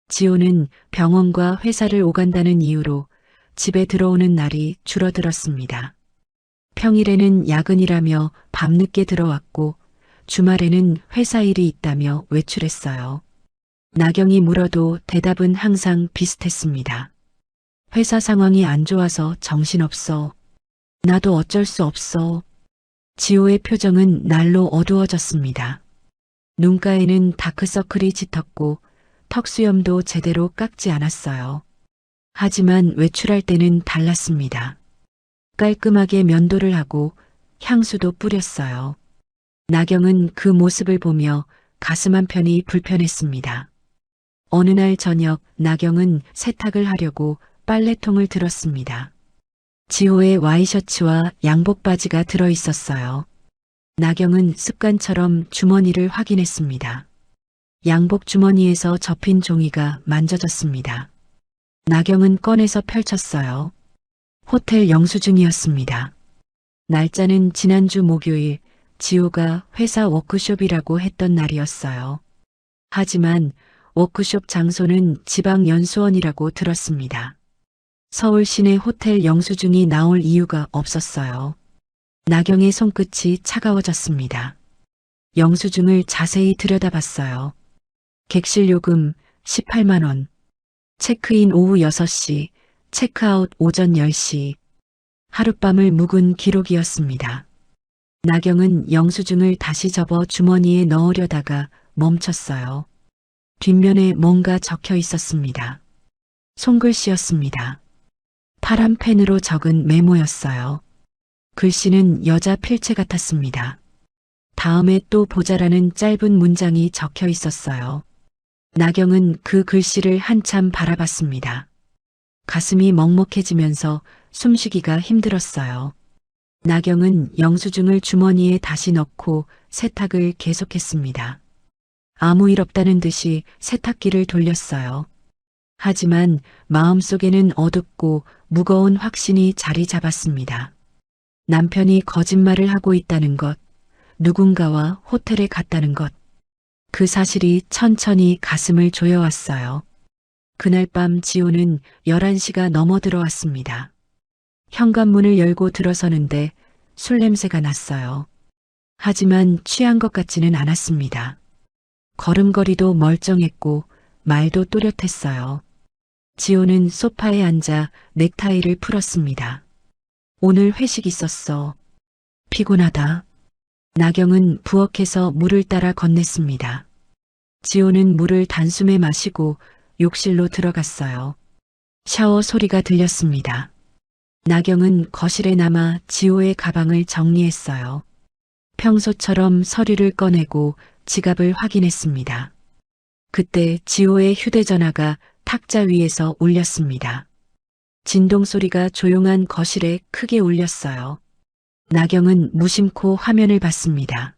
지호는 병원과 회사를 오간다는 이유로 집에 들어오는 날이 줄어들었습니다. 평일에는 야근이라며 밤늦게 들어왔고 주말에는 회사 일이 있다며 외출했어요. 나경이 물어도 대답은 항상 비슷했습니다. 회사 상황이 안 좋아서 정신없어. 나도 어쩔 수 없어. 지호의 표정은 날로 어두워졌습니다. 눈가에는 다크서클이 짙었고 턱수염도 제대로 깎지 않았어요. 하지만 외출할 때는 달랐습니다. 깔끔하게 면도를 하고 향수도 뿌렸어요. 나경은 그 모습을 보며 가슴 한편이 불편했습니다. 어느 날 저녁 나경은 세탁을 하려고 빨래통을 들었습니다. 지호의 와이셔츠와 양복 바지가 들어 있었어요. 나경은 습관처럼 주머니를 확인했습니다. 양복 주머니에서 접힌 종이가 만져졌습니다. 나경은 꺼내서 펼쳤어요. 호텔 영수증이었습니다. 날짜는 지난주 목요일 지호가 회사 워크숍이라고 했던 날이었어요. 하지만 워크숍 장소는 지방연수원이라고 들었습니다. 서울 시내 호텔 영수증이 나올 이유가 없었어요. 나경의 손끝이 차가워졌습니다. 영수증을 자세히 들여다봤어요. 객실 요금 18만 원, 체크인 오후 6시, 체크아웃 오전 10시, 하룻밤을 묵은 기록이었습니다. 나경은 영수증을 다시 접어 주머니에 넣으려다가 멈췄어요. 뒷면에 뭔가 적혀 있었습니다. 손글씨였습니다. 파란 펜으로 적은 메모였어요. 글씨는 여자 필체 같았습니다. 다음에 또 보자라는 짧은 문장이 적혀 있었어요. 나경은 그 글씨를 한참 바라봤습니다. 가슴이 먹먹해지면서 숨쉬기가 힘들었어요. 나경은 영수증을 주머니에 다시 넣고 세탁을 계속했습니다. 아무 일 없다는 듯이 세탁기를 돌렸어요. 하지만 마음속에는 어둡고 무거운 확신이 자리 잡았습니다. 남편이 거짓말을 하고 있다는 것, 누군가와 호텔에 갔다는 것, 그 사실이 천천히 가슴을 조여왔어요. 그날 밤 지호는 11시가 넘어 들어왔습니다. 현관문을 열고 들어서는데 술 냄새가 났어요. 하지만 취한 것 같지는 않았습니다. 걸음걸이도 멀쩡했고 말도 또렷했어요. 지호는 소파에 앉아 넥타이를 풀었습니다. 오늘 회식 있었어. 피곤하다. 나경은 부엌에서 물을 따라 건넸습니다. 지호는 물을 단숨에 마시고 욕실로 들어갔어요. 샤워 소리가 들렸습니다. 나경은 거실에 남아 지호의 가방을 정리했어요. 평소처럼 서류를 꺼내고 지갑을 확인했습니다. 그때 지호의 휴대전화가 탁자 위에서 울렸습니다. 진동 소리가 조용한 거실에 크게 울렸어요. 나경은 무심코 화면을 봤습니다.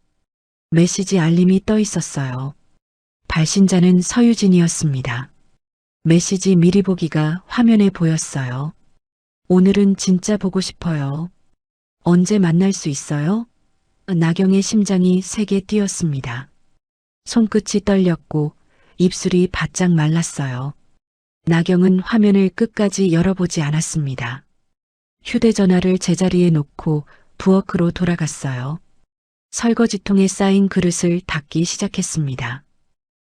메시지 알림이 떠 있었어요. 발신자는 서유진이었습니다. 메시지 미리 보기가 화면에 보였어요. 오늘은 진짜 보고 싶어요. 언제 만날 수 있어요? 나경의 심장이 세게 뛰었습니다. 손끝이 떨렸고 입술이 바짝 말랐어요. 나경은 화면을 끝까지 열어보지 않았습니다. 휴대전화를 제자리에 놓고 부엌으로 돌아갔어요. 설거지통에 쌓인 그릇을 닦기 시작했습니다.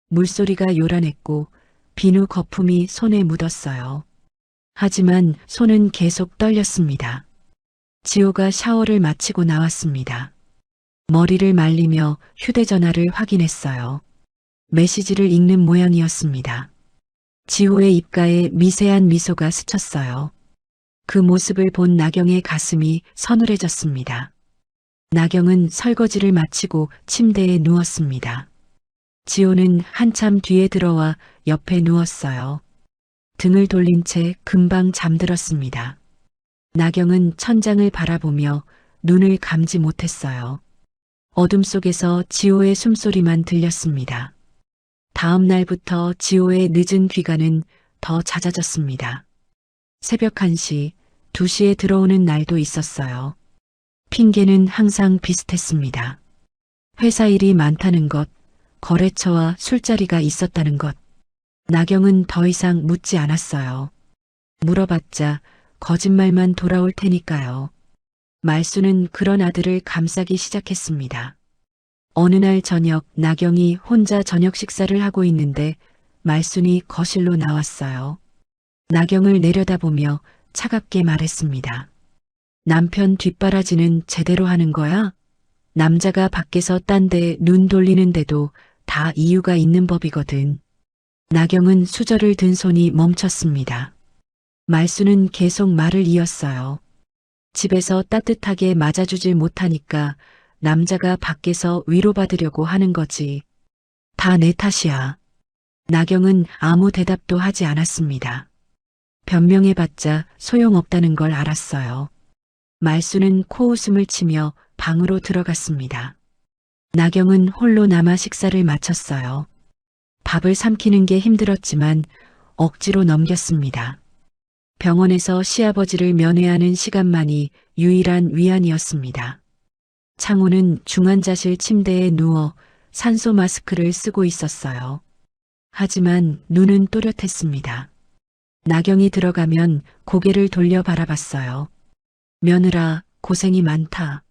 물소리가 요란했고 비누 거품이 손에 묻었어요. 하지만 손은 계속 떨렸습니다. 지호가 샤워를 마치고 나왔습니다. 머리를 말리며 휴대전화를 확인했어요. 메시지를 읽는 모양이었습니다. 지호의 입가에 미세한 미소가 스쳤어요. 그 모습을 본 나경의 가슴이 서늘해졌습니다. 나경은 설거지를 마치고 침대에 누웠습니다. 지호는 한참 뒤에 들어와 옆에 누웠어요. 등을 돌린 채 금방 잠들었습니다. 나경은 천장을 바라보며 눈을 감지 못했어요. 어둠 속에서 지호의 숨소리만 들렸습니다. 다음 날부터 지호의 늦은 귀가는 더 잦아졌습니다. 새벽 1시, 2시에 들어오는 날도 있었어요. 핑계는 항상 비슷했습니다. 회사 일이 많다는 것, 거래처와 술자리가 있었다는 것. 나경은 더 이상 묻지 않았어요. 물어봤자 거짓말만 돌아올 테니까요. 말수는 그런 아들을 감싸기 시작했습니다. 어느 날 저녁 나경이 혼자 저녁 식사를 하고 있는데 말순이 거실로 나왔어요. 나경을 내려다보며 차갑게 말했습니다. 남편 뒷바라지는 제대로 하는 거야? 남자가 밖에서 딴 데 눈 돌리는데도 다 이유가 있는 법이거든. 나경은 수저를 든 손이 멈췄습니다. 말수는 계속 말을 이었어요. 집에서 따뜻하게 맞아주질 못하니까 남자가 밖에서 위로받으려고 하는 거지. 다 내 탓이야. 나경은 아무 대답도 하지 않았습니다. 변명해봤자 소용없다는 걸 알았어요. 말수는 코웃음을 치며 방으로 들어갔습니다. 나경은 홀로 남아 식사를 마쳤어요. 밥을 삼키는 게 힘들었지만 억지로 넘겼습니다. 병원에서 시아버지를 면회하는 시간만이 유일한 위안이었습니다. 창호는 중환자실 침대에 누워 산소 마스크를 쓰고 있었어요. 하지만 눈은 또렷했습니다. 나경이 들어가면 고개를 돌려 바라봤어요. 며느라, 고생이 많다.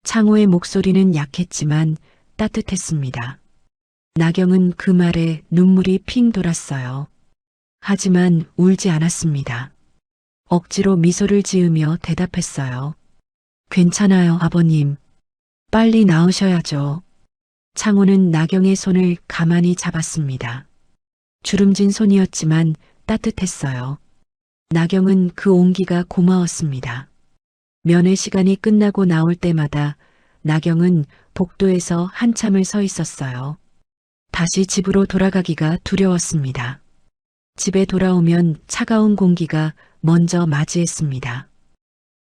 창호의 목소리는 약했지만 따뜻했습니다. 나경은 그 말에 눈물이 핑 돌았어요. 하지만 울지 않았습니다. 억지로 미소를 지으며 대답했어요. 괜찮아요, 아버님. 빨리 나으셔야죠. 창호는 나경의 손을 가만히 잡았습니다. 주름진 손이었지만 따뜻했어요. 나경은 그 온기가 고마웠습니다. 면회 시간이 끝나고 나올 때마다 나경은 복도에서 한참을 서 있었어요. 다시 집으로 돌아가기가 두려웠습니다. 집에 돌아오면 차가운 공기가 먼저 맞이했습니다.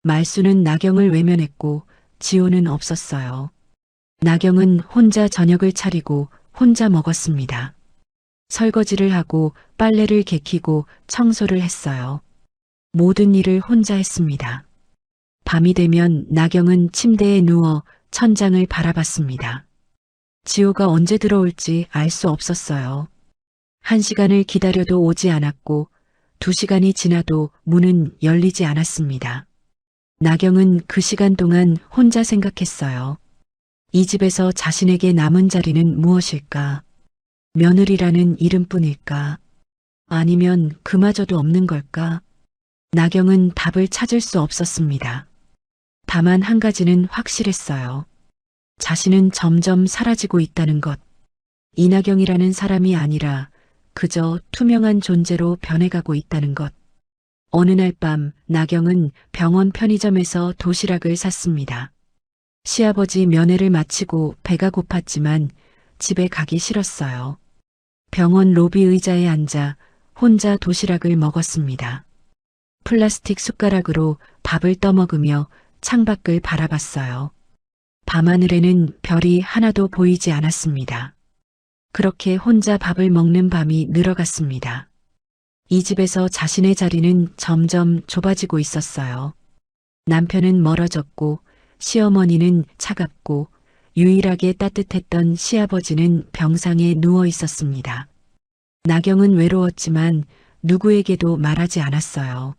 말수는 나경을 외면했고 지호는 없었어요. 나경은 혼자 저녁을 차리고 혼자 먹었습니다. 설거지를 하고 빨래를 개키고 청소를 했어요. 모든 일을 혼자 했습니다. 밤이 되면 나경은 침대에 누워 천장을 바라봤습니다. 지호가 언제 들어올지 알 수 없었어요. 1시간을 기다려도 오지 않았고 2시간이 지나도 문은 열리지 않았습니다. 나경은 그 시간 동안 혼자 생각했어요. 이 집에서 자신에게 남은 자리는 무엇일까? 며느리라는 이름뿐일까? 아니면 그마저도 없는 걸까? 나경은 답을 찾을 수 없었습니다. 다만 한 가지는 확실했어요. 자신은 점점 사라지고 있다는 것. 이나경이라는 사람이 아니라 그저 투명한 존재로 변해가고 있다는 것. 어느 날 밤 나경은 병원 편의점에서 도시락을 샀습니다. 시아버지 면회를 마치고 배가 고팠지만 집에 가기 싫었어요. 병원 로비 의자에 앉아 혼자 도시락을 먹었습니다. 플라스틱 숟가락으로 밥을 떠먹으며 창밖을 바라봤어요. 밤하늘에는 별이 하나도 보이지 않았습니다. 그렇게 혼자 밥을 먹는 밤이 늘어갔습니다. 이 집에서 자신의 자리는 점점 좁아지고 있었어요. 남편은 멀어졌고 시어머니는 차갑고 유일하게 따뜻했던 시아버지는 병상에 누워 있었습니다. 나경은 외로웠지만 누구에게도 말하지 않았어요.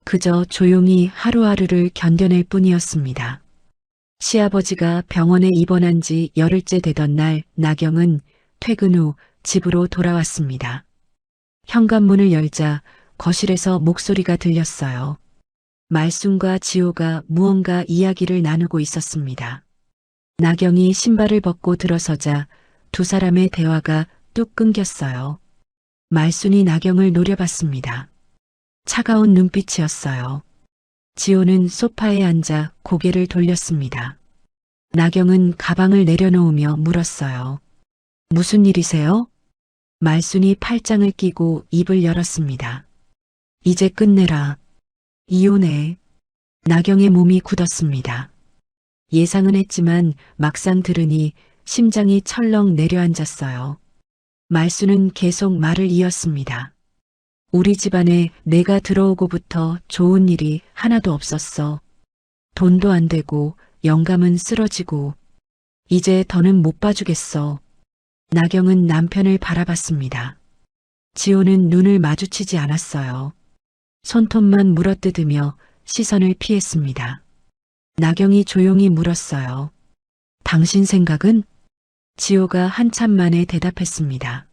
그저 조용히 하루하루를 견뎌낼 뿐이었습니다. 시아버지가 병원에 입원한 지 열흘째 되던 날 나경은 퇴근 후 집으로 돌아왔습니다. 현관문을 열자 거실에서 목소리가 들렸어요. 말순과 지호가 무언가 이야기를 나누고 있었습니다. 나경이 신발을 벗고 들어서자 두 사람의 대화가 뚝 끊겼어요. 말순이 나경을 노려봤습니다. 차가운 눈빛이었어요. 지호는 소파에 앉아 고개를 돌렸습니다. 나경은 가방을 내려놓으며 물었어요. 무슨 일이세요? 말순이 팔짱을 끼고 입을 열었습니다. 이제 끝내라. 이혼해. 나경의 몸이 굳었습니다. 예상은 했지만 막상 들으니 심장이 철렁 내려앉았어요. 말순은 계속 말을 이었습니다. 우리 집안에 내가 들어오고부터 좋은 일이 하나도 없었어. 돈도 안 되고 영감은 쓰러지고 이제 더는 못 봐주겠어. 나경은 남편을 바라봤습니다. 지호는 눈을 마주치지 않았어요. 손톱만 물어뜯으며 시선을 피했습니다. 나경이 조용히 물었어요. 당신 생각은? 지호가 한참 만에 대답했습니다.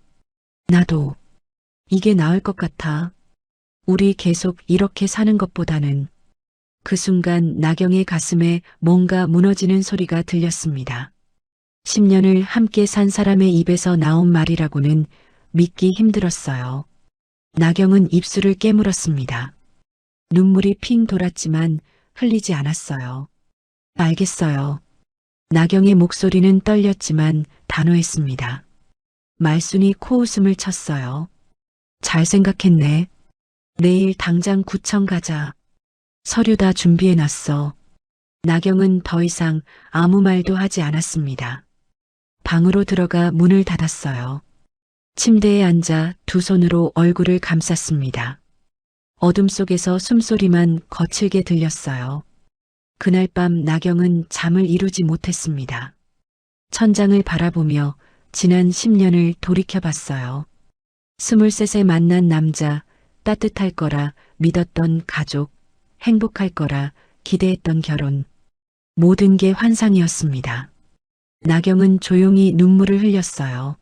나도 이게 나을 것 같아. 우리 계속 이렇게 사는 것보다는. 그 순간 나경의 가슴에 뭔가 무너지는 소리가 들렸습니다. 10년을 함께 산 사람의 입에서 나온 말이라고는 믿기 힘들었어요. 나경은 입술을 깨물었습니다. 눈물이 핑 돌았지만 흘리지 않았어요. 알겠어요. 나경의 목소리는 떨렸지만 단호했습니다. 말순이 코웃음을 쳤어요. 잘 생각했네. 내일 당장 구청 가자. 서류 다 준비해놨어. 나경은 더 이상 아무 말도 하지 않았습니다. 방으로 들어가 문을 닫았어요. 침대에 앉아 두 손으로 얼굴을 감쌌습니다. 어둠 속에서 숨소리만 거칠게 들렸어요. 그날 밤 나경은 잠을 이루지 못했습니다. 천장을 바라보며 지난 10년을 돌이켜봤어요. 23세 만난 남자, 따뜻할 거라 믿었던 가족, 행복할 거라 기대했던 결혼. 모든 게 환상이었습니다. 나경은 조용히 눈물을 흘렸어요.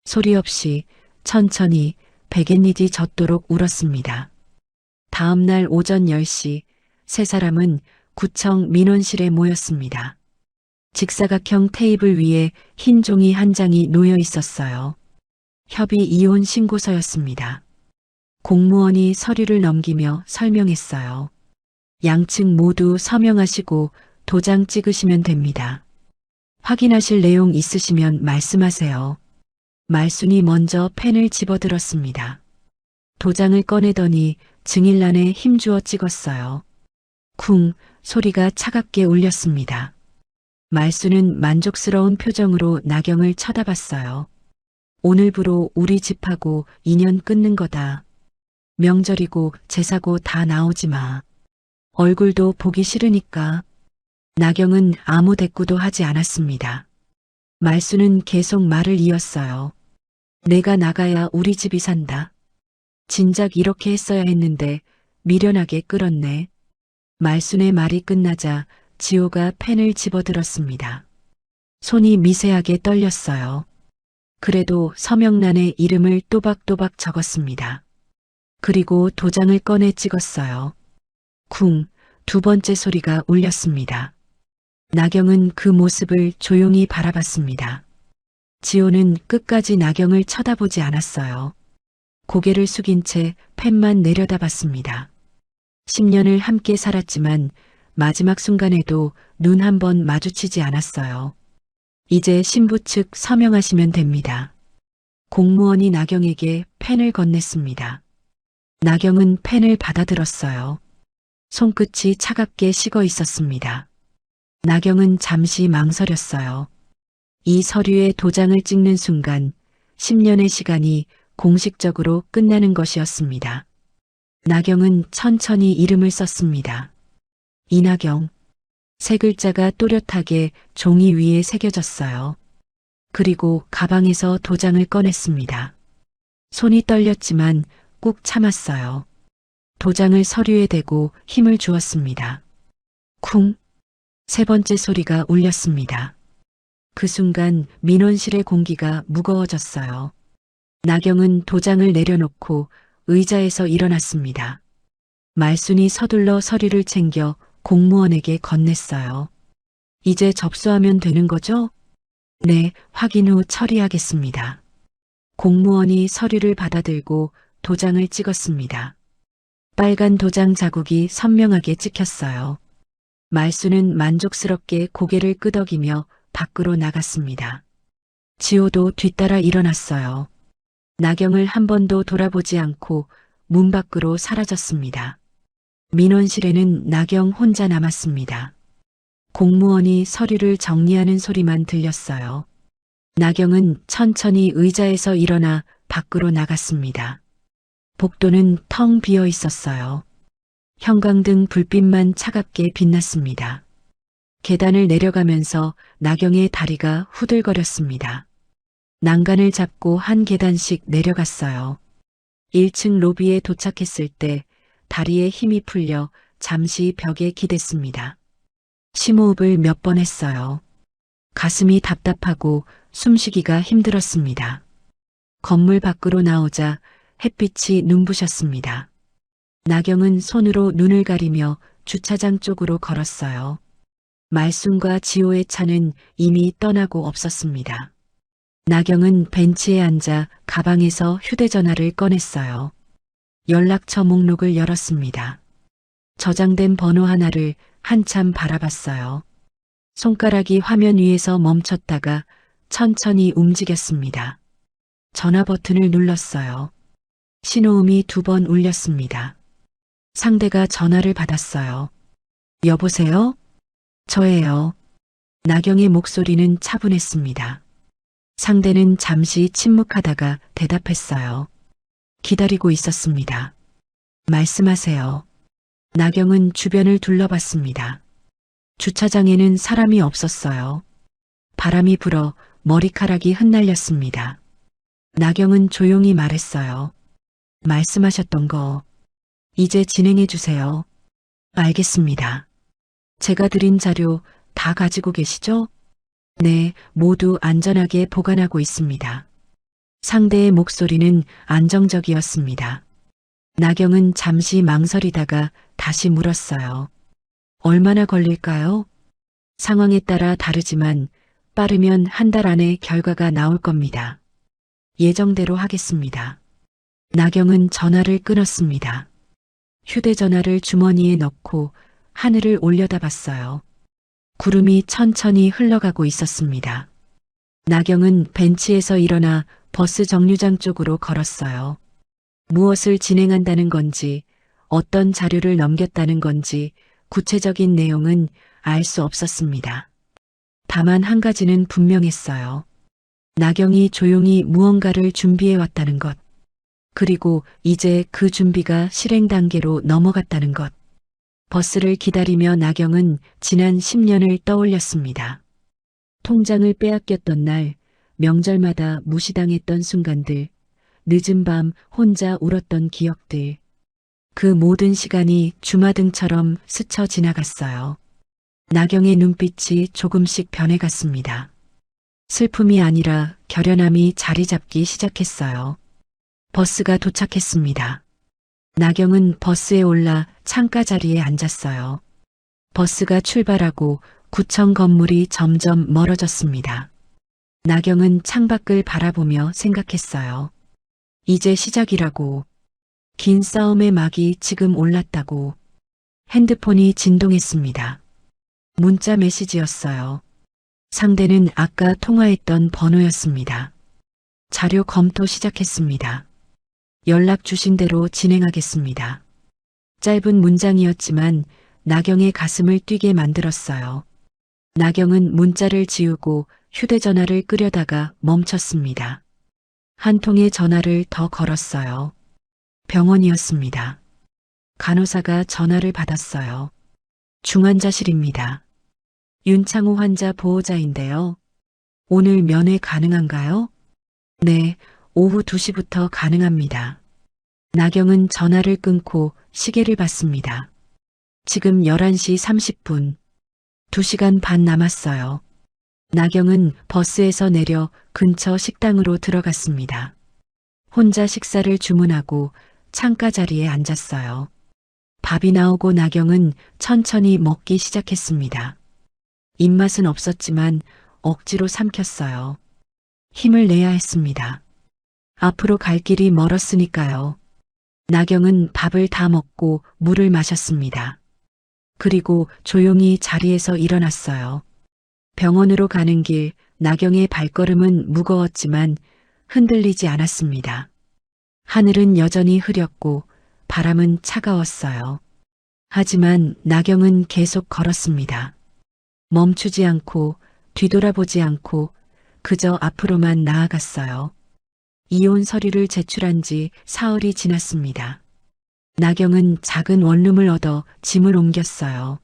소리 없이 천천히 백엔리지 젖도록 울었습니다. 다음 날 오전 10시 세 사람은 구청 민원실에 모였습니다. 직사각형 테이블 위에 흰 종이 한 장이 놓여 있었어요. 협의 이혼 신고서였습니다. 공무원이 서류를 넘기며 설명했어요. 양측 모두 서명하시고 도장 찍으시면 됩니다. 확인하실 내용 있으시면 말씀하세요. 말순이 먼저 펜을 집어들었습니다. 도장을 꺼내더니 증일란에 힘주어 찍었어요. 쿵 소리가 차갑게 울렸습니다. 말순은 만족스러운 표정으로 나경을 쳐다봤어요. 오늘부로 우리 집하고 인연 끊는 거다. 명절이고 제사고 다 나오지 마. 얼굴도 보기 싫으니까. 나경은 아무 대꾸도 하지 않았습니다. 말순은 계속 말을 이었어요. 내가 나가야 우리 집이 산다. 진작 이렇게 했어야 했는데 미련하게 끌었네. 말순의 말이 끝나자 지호가 펜을 집어들었습니다. 손이 미세하게 떨렸어요. 그래도 서명란에 이름을 또박또박 적었습니다. 그리고 도장을 꺼내 찍었어요. 쿵, 두 번째 소리가 울렸습니다. 나경은 그 모습을 조용히 바라봤습니다. 지호는 끝까지 나경을 쳐다보지 않았어요. 고개를 숙인 채 펜만 내려다봤습니다. 10년을 함께 살았지만 마지막 순간에도 눈 한 번 마주치지 않았어요. 이제 신부 측 서명하시면 됩니다. 공무원이 나경에게 펜을 건넸습니다. 나경은 펜을 받아들었어요. 손끝이 차갑게 식어 있었습니다. 나경은 잠시 망설였어요. 이 서류에 도장을 찍는 순간 10년의 시간이 공식적으로 끝나는 것이었습니다. 나경은 천천히 이름을 썼습니다. 이나경. 세 글자가 또렷하게 종이 위에 새겨졌어요. 그리고 가방에서 도장을 꺼냈습니다. 손이 떨렸지만 꾹 참았어요. 도장을 서류에 대고 힘을 주었습니다. 쿵. 세 번째 소리가 울렸습니다. 그 순간 민원실의 공기가 무거워졌어요. 나경은 도장을 내려놓고 의자에서 일어났습니다. 말순이 서둘러 서류를 챙겨 공무원에게 건넸어요. 이제 접수하면 되는 거죠? 네, 확인 후 처리하겠습니다. 공무원이 서류를 받아들고 도장을 찍었습니다. 빨간 도장 자국이 선명하게 찍혔어요. 말순은 만족스럽게 고개를 끄덕이며 밖으로 나갔습니다. 지호도 뒤따라 일어났어요. 나경을 한 번도 돌아보지 않고 문 밖으로 사라졌습니다. 민원실에는 나경 혼자 남았습니다. 공무원이 서류를 정리하는 소리만 들렸어요. 나경은 천천히 의자에서 일어나 밖으로 나갔습니다. 복도는 텅 비어 있었어요. 형광등 불빛만 차갑게 빛났습니다. 계단을 내려가면서 나경의 다리가 후들거렸습니다. 난간을 잡고 한 계단씩 내려갔어요. 1층 로비에 도착했을 때 다리에 힘이 풀려 잠시 벽에 기댔습니다. 심호흡을 몇 번 했어요. 가슴이 답답하고 숨쉬기가 힘들었습니다. 건물 밖으로 나오자 햇빛이 눈부셨습니다. 나경은 손으로 눈을 가리며 주차장 쪽으로 걸었어요. 말순과 지호의 차는 이미 떠나고 없었습니다. 나경은 벤치에 앉아 가방에서 휴대전화를 꺼냈어요. 연락처 목록을 열었습니다. 저장된 번호 하나를 한참 바라봤어요. 손가락이 화면 위에서 멈췄다가 천천히 움직였습니다. 전화 버튼을 눌렀어요. 신호음이 2번 울렸습니다. 상대가 전화를 받았어요. 여보세요? 저예요. 나경의 목소리는 차분했습니다. 상대는 잠시 침묵하다가 대답했어요. 기다리고 있었습니다. 말씀하세요. 나경은 주변을 둘러봤습니다. 주차장에는 사람이 없었어요. 바람이 불어 머리카락이 흩날렸습니다. 나경은 조용히 말했어요. 말씀하셨던 거 이제 진행해 주세요. 알겠습니다. 제가 드린 자료 다 가지고 계시죠? 네, 모두 안전하게 보관하고 있습니다. 상대의 목소리는 안정적이었습니다. 나경은 잠시 망설이다가 다시 물었어요. 얼마나 걸릴까요? 상황에 따라 다르지만 빠르면 한 달 안에 결과가 나올 겁니다. 예정대로 하겠습니다. 나경은 전화를 끊었습니다. 휴대전화를 주머니에 넣고 하늘을 올려다봤어요. 구름이 천천히 흘러가고 있었습니다. 나경은 벤치에서 일어나 버스 정류장 쪽으로 걸었어요. 무엇을 진행한다는 건지, 어떤 자료를 넘겼다는 건지 구체적인 내용은 알 수 없었습니다. 다만 한 가지는 분명했어요. 나경이 조용히 무언가를 준비해 왔다는 것. 그리고 이제 그 준비가 실행 단계로 넘어갔다는 것. 버스를 기다리며 나경은 지난 10년을 떠올렸습니다. 통장을 빼앗겼던 날, 명절마다 무시당했던 순간들, 늦은 밤 혼자 울었던 기억들. 그 모든 시간이 주마등처럼 스쳐 지나갔어요. 나경의 눈빛이 조금씩 변해갔습니다. 슬픔이 아니라 결연함이 자리 잡기 시작했어요. 버스가 도착했습니다. 나경은 버스에 올라 창가 자리에 앉았어요. 버스가 출발하고 구청 건물이 점점 멀어졌습니다. 나경은 창밖을 바라보며 생각했어요. 이제 시작이라고. 긴 싸움의 막이 지금 올랐다고. 핸드폰이 진동했습니다. 문자 메시지였어요. 상대는 아까 통화했던 번호였습니다. 자료 검토 시작했습니다. 연락 주신 대로 진행하겠습니다. 짧은 문장이었지만 나경의 가슴을 뛰게 만들었어요. 나경은 문자를 지우고 휴대전화를 끄려다가 멈췄습니다. 한 통의 전화를 더 걸었어요. 병원이었습니다. 간호사가 전화를 받았어요. 중환자실입니다. 윤창호 환자 보호자인데요. 오늘 면회 가능한가요? 네, 오후 2시부터 가능합니다. 나경은 전화를 끊고 시계를 봤습니다. 지금 11시 30분. 2시간 반 남았어요. 나경은 버스에서 내려 근처 식당으로 들어갔습니다. 혼자 식사를 주문하고 창가 자리에 앉았어요. 밥이 나오고 나경은 천천히 먹기 시작했습니다. 입맛은 없었지만 억지로 삼켰어요. 힘을 내야 했습니다. 앞으로 갈 길이 멀었으니까요. 나경은 밥을 다 먹고 물을 마셨습니다. 그리고 조용히 자리에서 일어났어요. 병원으로 가는 길, 나경의 발걸음은 무거웠지만 흔들리지 않았습니다. 하늘은 여전히 흐렸고 바람은 차가웠어요. 하지만 나경은 계속 걸었습니다. 멈추지 않고 뒤돌아보지 않고 그저 앞으로만 나아갔어요. 이혼 서류를 제출한 지 사흘이 지났습니다. 나경은 작은 원룸을 얻어 짐을 옮겼어요.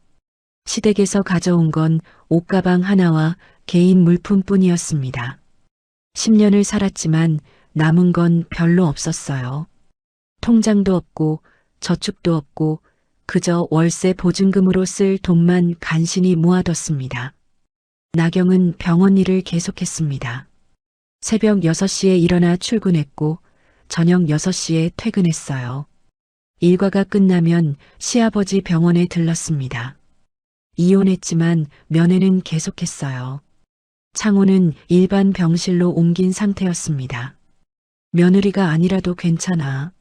시댁에서 가져온 건 옷가방 하나와 개인 물품뿐이었습니다. 10년을 살았지만 남은 건 별로 없었어요. 통장도 없고 저축도 없고 그저 월세 보증금으로 쓸 돈만 간신히 모아뒀습니다. 나경은 병원 일을 계속했습니다. 새벽 6시에 일어나 출근했고 저녁 6시에 퇴근했어요. 일과가 끝나면 시아버지 병원에 들렀습니다. 이혼했지만 면회는 계속했어요. 창호는 일반 병실로 옮긴 상태였습니다. 며느리가 아니라도 괜찮아.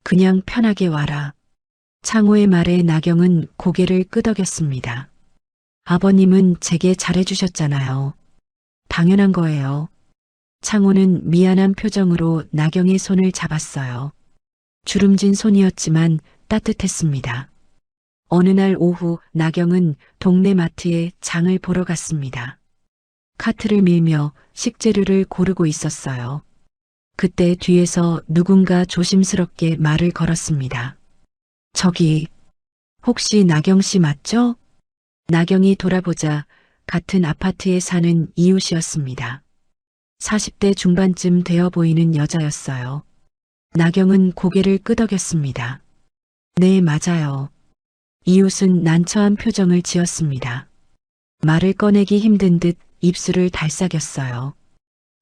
그냥 편하게 와라. 창호의 말에 나경은 고개를 끄덕였습니다. 아버님은 제게 잘해주셨잖아요. 당연한 거예요. 창호는 미안한 표정으로 나경의 손을 잡았어요. 주름진 손이었지만 따뜻했습니다. 어느 날 오후 나경은 동네 마트에 장을 보러 갔습니다. 카트를 밀며 식재료를 고르고 있었어요. 그때 뒤에서 누군가 조심스럽게 말을 걸었습니다. 저기, 혹시 나경 씨 맞죠? 나경이 돌아보자 같은 아파트에 사는 이웃이었습니다. 40대 중반쯤 되어 보이는 여자였어요. 나경은 고개를 끄덕였습니다. 네, 맞아요. 이웃은 난처한 표정을 지었습니다. 말을 꺼내기 힘든 듯 입술을 달싹였어요.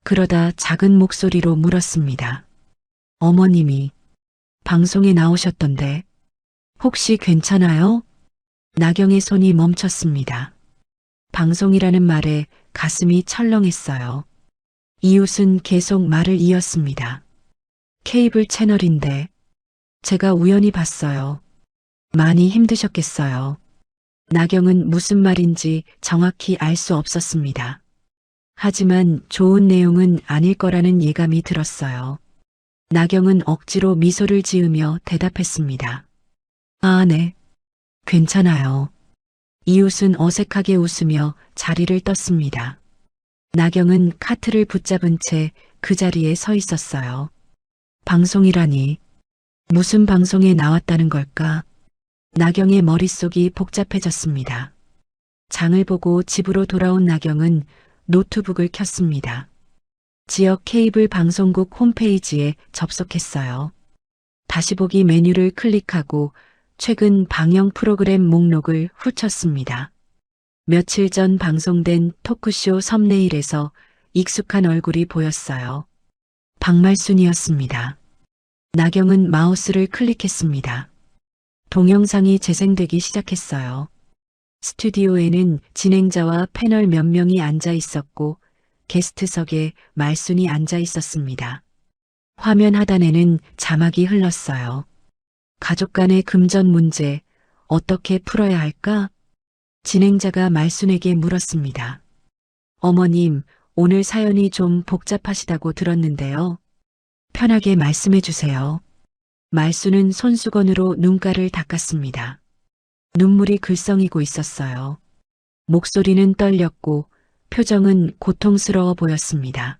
그러다 작은 목소리로 물었습니다. 어머님이 방송에 나오셨던데 혹시 괜찮아요? 나경의 손이 멈췄습니다. 방송이라는 말에 가슴이 철렁했어요. 이웃은 계속 말을 이었습니다. 케이블 채널인데 제가 우연히 봤어요. 많이 힘드셨겠어요. 나경은 무슨 말인지 정확히 알 수 없었습니다. 하지만 좋은 내용은 아닐 거라는 예감이 들었어요. 나경은 억지로 미소를 지으며 대답했습니다. 아, 네. 괜찮아요. 이웃은 어색하게 웃으며 자리를 떴습니다. 나경은 카트를 붙잡은 채 그 자리에 서 있었어요. 방송이라니. 무슨 방송에 나왔다는 걸까? 나경의 머릿속이 복잡해졌습니다. 장을 보고 집으로 돌아온 나경은 노트북을 켰습니다. 지역 케이블 방송국 홈페이지에 접속했어요. 다시 보기 메뉴를 클릭하고 최근 방영 프로그램 목록을 훑었습니다. 며칠 전 방송된 토크쇼 썸네일에서 익숙한 얼굴이 보였어요. 박말순이었습니다. 나경은 마우스를 클릭했습니다. 동영상이 재생되기 시작했어요. 스튜디오에는 진행자와 패널 몇 명이 앉아 있었고 게스트석에 말순이 앉아 있었습니다. 화면 하단에는 자막이 흘렀어요. 가족 간의 금전 문제 어떻게 풀어야 할까? 진행자가 말순에게 물었습니다. 어머님, 오늘 사연이 좀 복잡하시다고 들었는데요. 편하게 말씀해 주세요. 말순은 손수건으로 눈가를 닦았습니다. 눈물이 글썽이고 있었어요. 목소리는 떨렸고 표정은 고통스러워 보였습니다.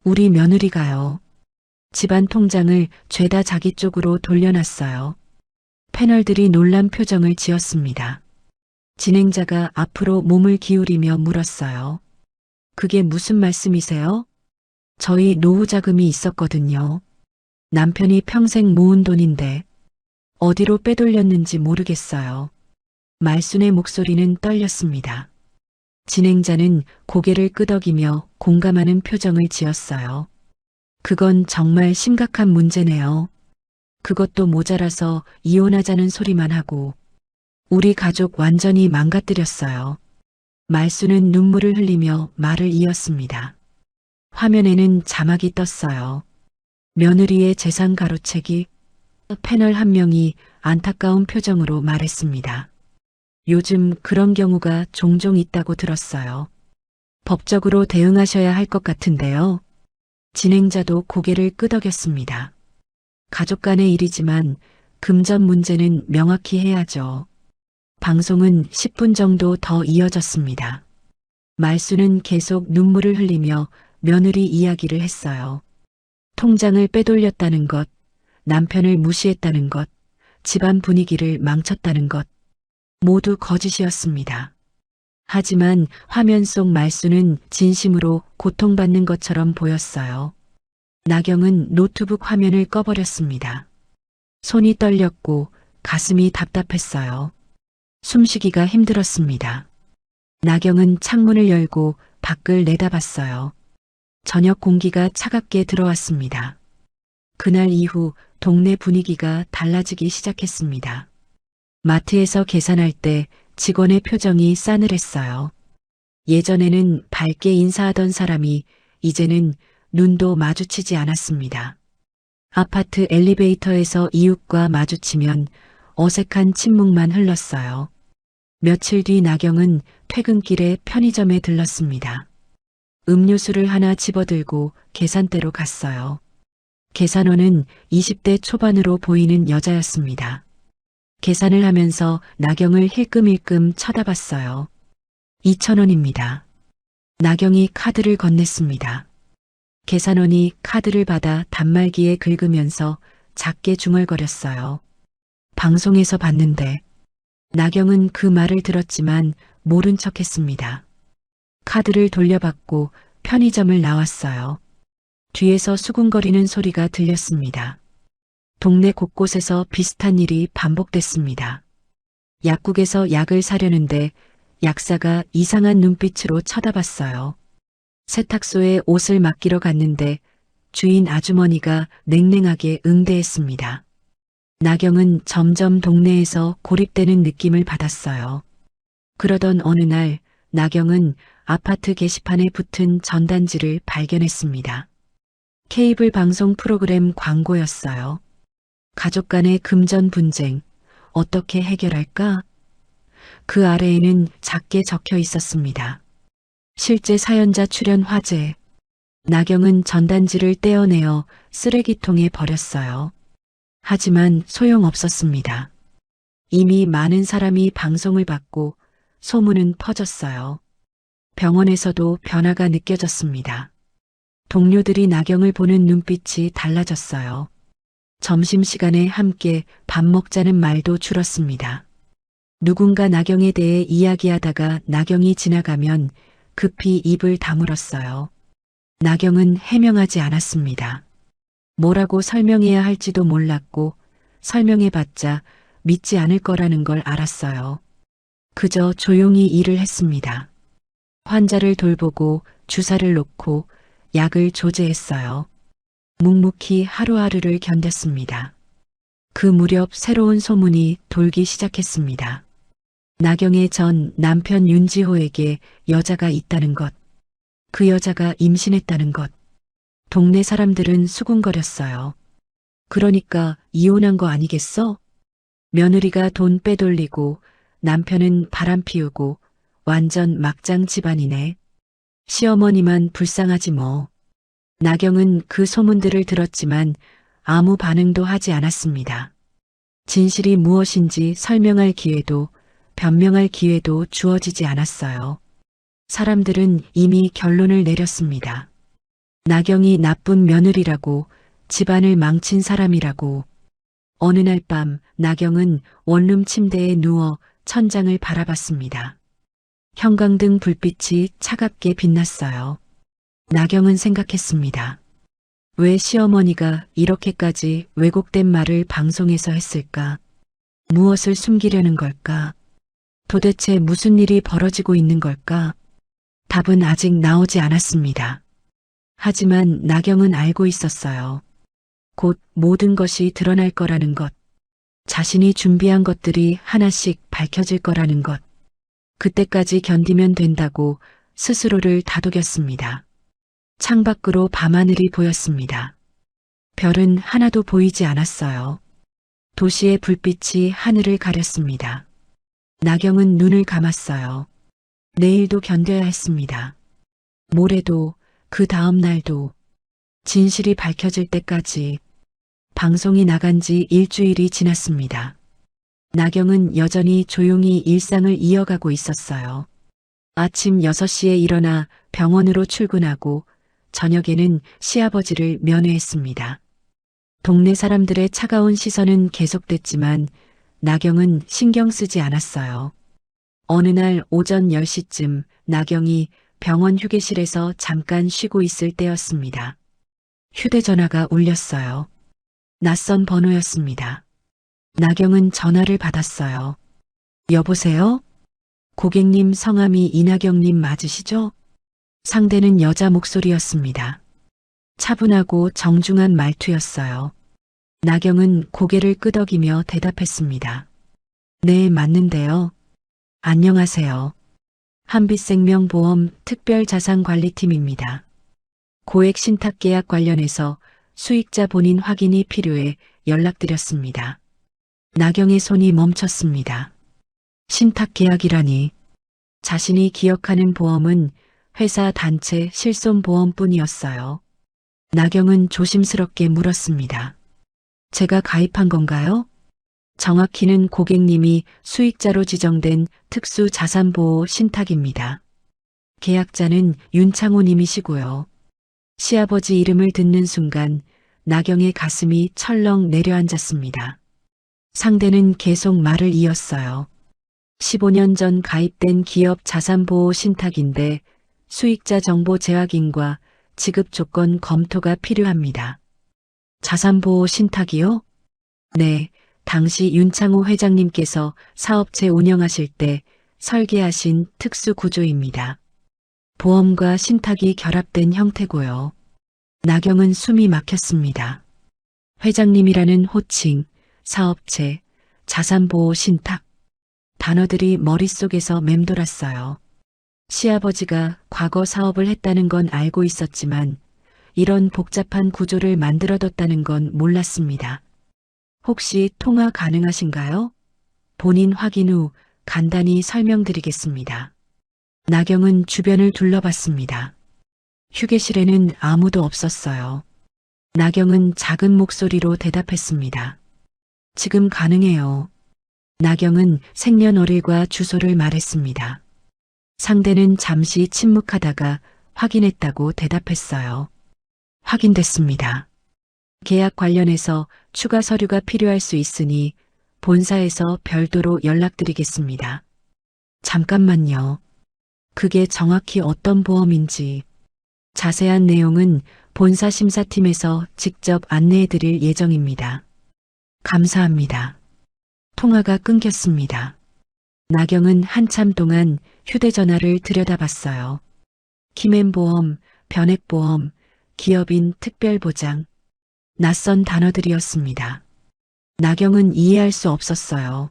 우리 며느리가요. 집안 통장을 죄다 자기 쪽으로 돌려놨어요. 패널들이 놀란 표정을 지었습니다. 진행자가 앞으로 몸을 기울이며 물었어요. 그게 무슨 말씀이세요? 저희 노후 자금이 있었거든요. 남편이 평생 모은 돈인데 어디로 빼돌렸는지 모르겠어요. 말순의 목소리는 떨렸습니다. 진행자는 고개를 끄덕이며 공감하는 표정을 지었어요. 그건 정말 심각한 문제네요. 그것도 모자라서 이혼하자는 소리만 하고 우리 가족 완전히 망가뜨렸어요. 말수는 눈물을 흘리며 말을 이었습니다. 화면에는 자막이 떴어요. 며느리의 재산 가로채기. 패널 한 명이 안타까운 표정으로 말했습니다. 요즘 그런 경우가 종종 있다고 들었어요. 법적으로 대응하셔야 할 것 같은데요. 진행자도 고개를 끄덕였습니다. 가족 간의 일이지만 금전 문제는 명확히 해야죠. 방송은 10분 정도 더 이어졌습니다. 말수는 계속 눈물을 흘리며 며느리 이야기를 했어요. 통장을 빼돌렸다는 것, 남편을 무시했다는 것, 집안 분위기를 망쳤다는 것, 모두 거짓이었습니다. 하지만 화면 속 말수는 진심으로 고통받는 것처럼 보였어요. 나경은 노트북 화면을 꺼버렸습니다. 손이 떨렸고 가슴이 답답했어요. 숨쉬기가 힘들었습니다. 나경은 창문을 열고 밖을 내다봤어요. 저녁 공기가 차갑게 들어왔습니다. 그날 이후 동네 분위기가 달라지기 시작했습니다. 마트에서 계산할 때 직원의 표정이 싸늘했어요. 예전에는 밝게 인사하던 사람이 이제는 눈도 마주치지 않았습니다. 아파트 엘리베이터에서 이웃과 마주치면 어색한 침묵만 흘렀어요. 며칠 뒤 나경은 퇴근길에 편의점에 들렀습니다. 음료수를 하나 집어들고 계산대로 갔어요. 계산원은 20대 초반으로 보이는 여자였습니다. 계산을 하면서 나경을 힐끔힐끔 쳐다봤어요. 2,000원입니다. 나경이 카드를 건넸습니다. 계산원이 카드를 받아 단말기에 긁으면서 작게 중얼거렸어요. 방송에서 봤는데. 나경은 그 말을 들었지만 모른 척했습니다. 카드를 돌려받고 편의점을 나왔어요. 뒤에서 수군거리는 소리가 들렸습니다. 동네 곳곳에서 비슷한 일이 반복됐습니다. 약국에서 약을 사려는데 약사가 이상한 눈빛으로 쳐다봤어요. 세탁소에 옷을 맡기러 갔는데 주인 아주머니가 냉랭하게 응대했습니다. 나경은 점점 동네에서 고립되는 느낌을 받았어요. 그러던 어느 날 나경은 아파트 게시판에 붙은 전단지를 발견했습니다. 케이블 방송 프로그램 광고였어요. 가족 간의 금전 분쟁, 어떻게 해결할까? 그 아래에는 작게 적혀 있었습니다. 실제 사연자 출연 화제. 나경은 전단지를 떼어내어 쓰레기통에 버렸어요. 하지만 소용없었습니다. 이미 많은 사람이 방송을 봤고 소문은 퍼졌어요. 병원에서도 변화가 느껴졌습니다. 동료들이 나경을 보는 눈빛이 달라졌어요. 점심시간에 함께 밥 먹자는 말도 줄었습니다. 누군가 나경에 대해 이야기하다가 나경이 지나가면 급히 입을 다물었어요. 나경은 해명하지 않았습니다. 뭐라고 설명해야 할지도 몰랐고 설명해봤자 믿지 않을 거라는 걸 알았어요. 그저 조용히 일을 했습니다. 환자를 돌보고 주사를 놓고 약을 조제했어요. 묵묵히 하루하루를 견뎠습니다. 그 무렵 새로운 소문이 돌기 시작했습니다. 나경의 전 남편 윤지호에게 여자가 있다는 것, 그 여자가 임신했다는 것. 동네 사람들은 수군거렸어요. 그러니까 이혼한 거 아니겠어? 며느리가 돈 빼돌리고 남편은 바람 피우고 완전 막장 집안이네. 시어머니만 불쌍하지 뭐. 나경은 그 소문들을 들었지만 아무 반응도 하지 않았습니다. 진실이 무엇인지 설명할 기회도 변명할 기회도 주어지지 않았어요. 사람들은 이미 결론을 내렸습니다. 나경이 나쁜 며느리라고, 집안을 망친 사람이라고. 어느 날 밤 나경은 원룸 침대에 누워 천장을 바라봤습니다. 형광등 불빛이 차갑게 빛났어요. 나경은 생각했습니다. 왜 시어머니가 이렇게까지 왜곡된 말을 방송에서 했을까? 무엇을 숨기려는 걸까? 도대체 무슨 일이 벌어지고 있는 걸까? 답은 아직 나오지 않았습니다. 하지만 나경은 알고 있었어요. 곧 모든 것이 드러날 거라는 것. 자신이 준비한 것들이 하나씩 밝혀질 거라는 것. 그때까지 견디면 된다고 스스로를 다독였습니다. 창밖으로 밤하늘이 보였습니다. 별은 하나도 보이지 않았어요. 도시의 불빛이 하늘을 가렸습니다. 나경은 눈을 감았어요. 내일도 견뎌야 했습니다. 모레도, 그 다음 날도, 진실이 밝혀질 때까지. 방송이 나간 지 일주일이 지났습니다. 나경은 여전히 조용히 일상을 이어가고 있었어요. 아침 6시에 일어나 병원으로 출근하고 저녁에는 시아버지를 면회했습니다. 동네 사람들의 차가운 시선은 계속됐지만 나경은 신경 쓰지 않았어요. 어느 날 오전 10시쯤 나경이 병원 휴게실에서 잠깐 쉬고 있을 때였습니다. 휴대전화가 울렸어요. 낯선 번호였습니다. 나경은 전화를 받았어요. 여보세요? 고객님 성함이 이나경님 맞으시죠? 상대는 여자 목소리였습니다. 차분하고 정중한 말투였어요. 나경은 고개를 끄덕이며 대답했습니다. 네, 맞는데요. 안녕하세요. 한빛생명보험 특별자산관리팀입니다. 고액 신탁계약 관련해서 수익자 본인 확인이 필요해 연락드렸습니다. 나경의 손이 멈췄습니다. 신탁계약이라니. 자신이 기억하는 보험은 회사 단체 실손보험뿐이었어요. 나경은 조심스럽게 물었습니다. 제가 가입한 건가요? 정확히는 고객님이 수익자로 지정된 특수자산보호 신탁입니다. 계약자는 윤창호 님이시고요. 시아버지 이름을 듣는 순간 나경의 가슴이 철렁 내려앉았습니다. 상대는 계속 말을 이었어요. 15년 전 가입된 기업 자산보호 신탁인데 수익자 정보 재확인과 지급 조건 검토가 필요합니다. 자산보호 신탁이요? 네, 당시 윤창호 회장님께서 사업체 운영하실 때 설계하신 특수 구조입니다. 보험과 신탁이 결합된 형태고요. 나경은 숨이 막혔습니다. 회장님이라는 호칭, 사업체, 자산보호 신탁. 단어들이 머릿속에서 맴돌았어요. 시아버지가 과거 사업을 했다는 건 알고 있었지만 이런 복잡한 구조를 만들어뒀다는 건 몰랐습니다. 혹시 통화 가능하신가요? 본인 확인 후 간단히 설명드리겠습니다. 나경은 주변을 둘러봤습니다. 휴게실에는 아무도 없었어요. 나경은 작은 목소리로 대답했습니다. 지금 가능해요. 나경은 생년월일과 주소를 말했습니다. 상대는 잠시 침묵하다가 확인했다고 대답했어요. 확인됐습니다. 계약 관련해서 추가 서류가 필요할 수 있으니 본사에서 별도로 연락드리겠습니다. 잠깐만요. 그게 정확히 어떤 보험인지 자세한 내용은 본사 심사팀에서 직접 안내해드릴 예정입니다. 감사합니다. 통화가 끊겼습니다. 나경은 한참 동안 휴대전화를 들여다봤어요. 키맨보험, 변액보험, 기업인 특별보장. 낯선 단어들이었습니다. 나경은 이해할 수 없었어요.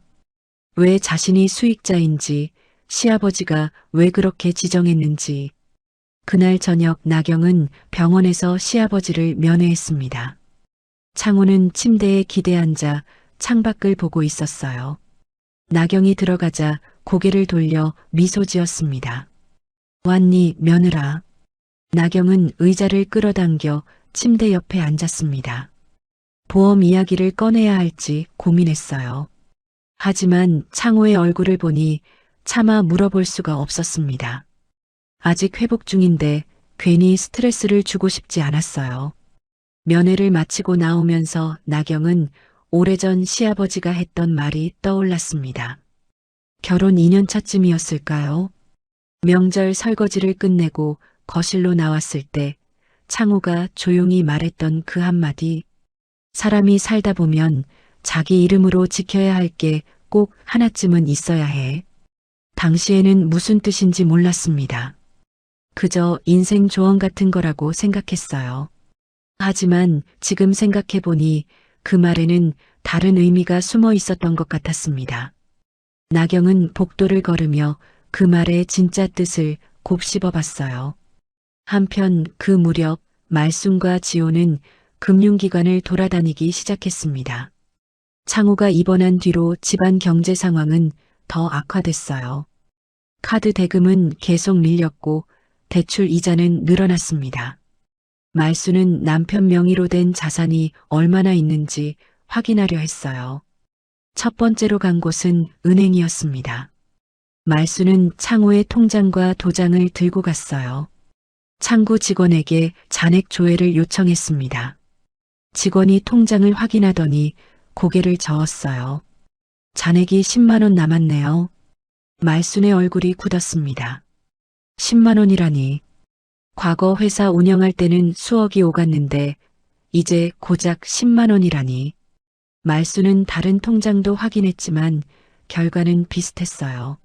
왜 자신이 수익자인지, 시아버지가 왜 그렇게 지정했는지. 그날 저녁 나경은 병원에서 시아버지를 면회했습니다. 창호는 침대에 기대 앉아 창밖을 보고 있었어요. 나경이 들어가자 고개를 돌려 미소 지었습니다. 왔니, 며느라. 나경은 의자를 끌어당겨 침대 옆에 앉았습니다. 보험 이야기를 꺼내야 할지 고민했어요. 하지만 창호의 얼굴을 보니 차마 물어볼 수가 없었습니다. 아직 회복 중인데 괜히 스트레스를 주고 싶지 않았어요. 면회를 마치고 나오면서 나경은 오래전 시아버지가 했던 말이 떠올랐습니다. 결혼 2년 차쯤이었을까요? 명절 설거지를 끝내고 거실로 나왔을 때 창호가 조용히 말했던 그 한마디. 사람이 살다 보면 자기 이름으로 지켜야 할 게 꼭 하나쯤은 있어야 해. 당시에는 무슨 뜻인지 몰랐습니다. 그저 인생 조언 같은 거라고 생각했어요. 하지만 지금 생각해보니 그 말에는 다른 의미가 숨어 있었던 것 같았습니다. 나경은 복도를 걸으며 그 말의 진짜 뜻을 곱씹어 봤어요. 한편 그 무렵 말순과 지호는 금융기관을 돌아다니기 시작했습니다. 창호가 입원한 뒤로 집안 경제 상황은 더 악화됐어요. 카드 대금은 계속 밀렸고 대출 이자는 늘어났습니다. 말수는 남편 명의로 된 자산이 얼마나 있는지 확인하려 했어요. 첫 번째로 간 곳은 은행이었습니다. 말수는 창호의 통장과 도장을 들고 갔어요. 창구 직원에게 잔액 조회를 요청했습니다. 직원이 통장을 확인하더니 고개를 저었어요. 잔액이 10만 원 남았네요. 말순의 얼굴이 굳었습니다. 10만 원이라니. 과거 회사 운영할 때는 수억이 오갔는데 이제 고작 10만 원이라니. 말순은 다른 통장도 확인했지만 결과는 비슷했어요.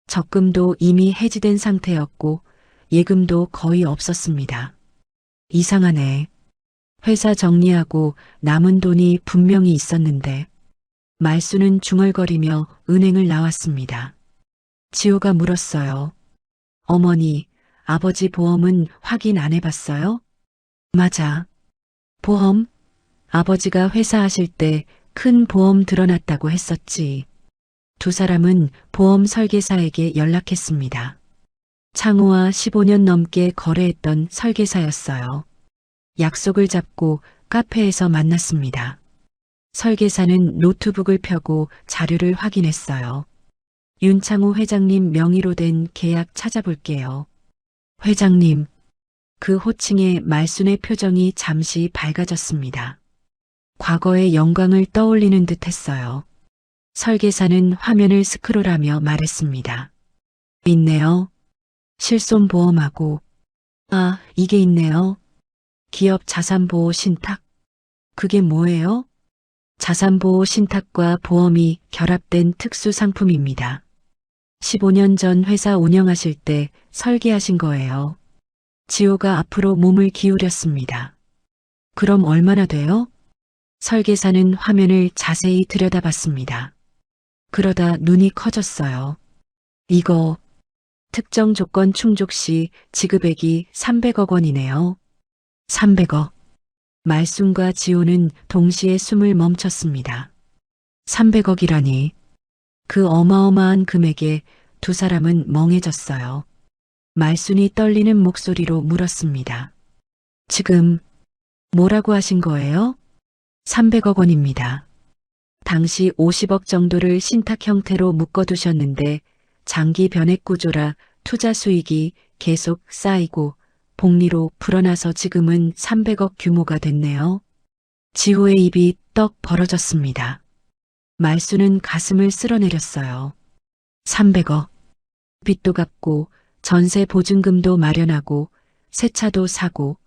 적금도 이미 해지된 상태였고 예금도 거의 없었습니다. 이상하네. 회사 정리하고 남은 돈이 분명히 있었는데. 말수는 중얼거리며 은행을 나왔습니다. 지호가 물었어요. 어머니, 아버지 보험은 확인 안 해봤어요? 맞아. 보험? 아버지가 회사 하실 때 큰 보험 들어놨다고 했었지. 두 사람은 보험 설계사에게 연락했습니다. 창호와 15년 넘게 거래했던 설계사였어요. 약속을 잡고 카페에서 만났습니다. 설계사는 노트북을 펴고 자료를 확인했어요. 윤창호 회장님 명의로 된 계약 찾아볼게요. 회장님. 그 호칭에 말순의 표정이 잠시 밝아졌습니다. 과거의 영광을 떠올리는 듯 했어요. 설계사는 화면을 스크롤하며 말했습니다. 있네요. 실손보험하고. 아, 이게 있네요. 기업 자산보호 신탁. 그게 뭐예요? 자산보호 신탁과 보험이 결합된 특수 상품입니다. 15년 전 회사 운영하실 때 설계하신 거예요. 지호가 앞으로 몸을 기울였습니다. 그럼 얼마나 돼요? 설계사는 화면을 자세히 들여다봤습니다. 그러다 눈이 커졌어요. 이거 특정 조건 충족 시 지급액이 300억 원이네요. 300억. 말순과 지호는 동시에 숨을 멈췄습니다. 300억이라니. 그 어마어마한 금액에 두 사람은 멍해졌어요. 말순이 떨리는 목소리로 물었습니다. 지금 뭐라고 하신 거예요? 300억 원입니다. 당시 50억 정도를 신탁 형태로 묶어두셨는데 장기 변액 구조라 투자 수익이 계속 쌓이고 복리로 불어나서 지금은 300억 규모가 됐네요. 지호의 입이 떡 벌어졌습니다. 말수는 가슴을 쓸어내렸어요. 300억. 빚도 갚고 전세 보증금도 마련하고 새 차도 사고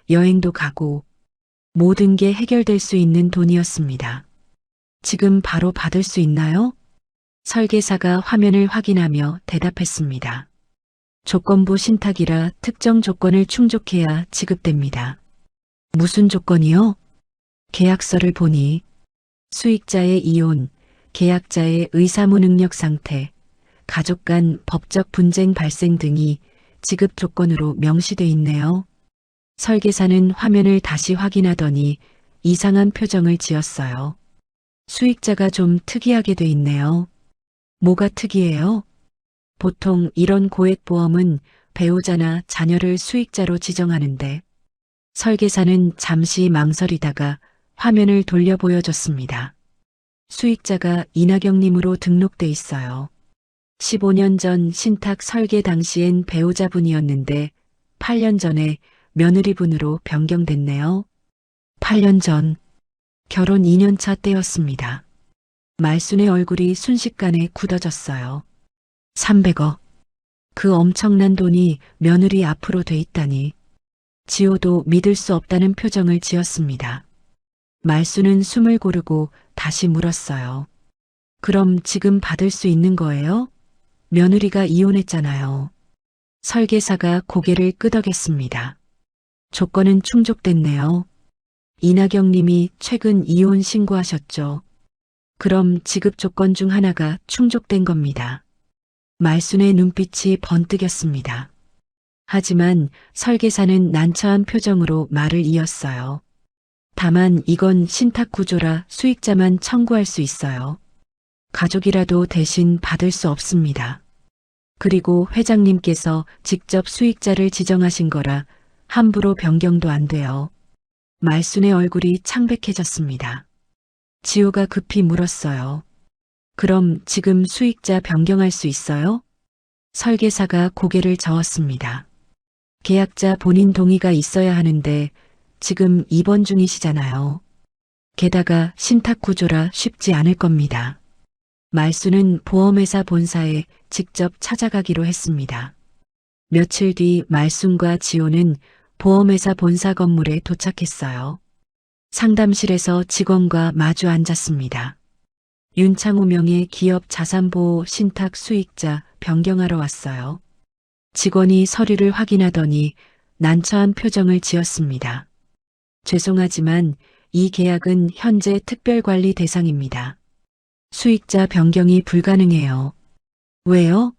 여행도 가고 모든 게 해결될 수 있는 돈이었습니다. 지금 바로 받을 수 있나요? 설계사가 화면을 확인하며 대답했습니다. 조건부 신탁이라 특정 조건을 충족해야 지급됩니다. 무슨 조건이요? 계약서를 보니 수익자의 이혼, 계약자의 의사무능력 상태, 가족 간 법적 분쟁 발생 등이 지급 조건으로 명시돼 있네요. 설계사는 화면을 다시 확인하더니 이상한 표정을 지었어요. 수익자가 좀 특이하게 돼 있네요. 뭐가 특이해요? 보통 이런 고액보험은 배우자나 자녀를 수익자로 지정하는데 설계사는 잠시 망설이다가 화면을 돌려 보여줬습니다. 수익자가 이나경님으로 등록돼 있어요. 15년 전 신탁 설계 당시엔 배우자분이었는데 8년 전에 며느리분으로 변경됐네요. 8년 전 결혼 2년 차 때였습니다. 말순의 얼굴이 순식간에 굳어졌어요. 300억. 그 엄청난 돈이 며느리 앞으로 돼 있다니. 지호도 믿을 수 없다는 표정을 지었습니다. 말순은 숨을 고르고 다시 물었어요. 그럼 지금 받을 수 있는 거예요? 며느리가 이혼했잖아요. 설계사가 고개를 끄덕였습니다. 조건은 충족됐네요. 이나경 님이 최근 이혼 신고하셨죠. 그럼 지급 조건 중 하나가 충족된 겁니다. 말순의 눈빛이 번뜩였습니다. 하지만 설계사는 난처한 표정으로 말을 이었어요. 다만 이건 신탁 구조라 수익자만 청구할 수 있어요. 가족이라도 대신 받을 수 없습니다. 그리고 회장님께서 직접 수익자를 지정하신 거라 함부로 변경도 안 돼요. 말순의 얼굴이 창백해졌습니다. 지호가 급히 물었어요. 그럼 지금 수익자 변경할 수 있어요? 설계사가 고개를 저었습니다. 계약자 본인 동의가 있어야 하는데 지금 입원 중이시잖아요. 게다가 신탁 구조라 쉽지 않을 겁니다. 말순은 보험회사 본사에 직접 찾아가기로 했습니다. 며칠 뒤 말순과 지호는 보험회사 본사 건물에 도착했어요. 상담실에서 직원과 마주 앉았습니다. 윤창우 명의 기업 자산보호 신탁 수익자 변경하러 왔어요. 직원이 서류를 확인하더니 난처한 표정을 지었습니다. 죄송하지만 이 계약은 현재 특별관리 대상입니다. 수익자 변경이 불가능해요. 왜요?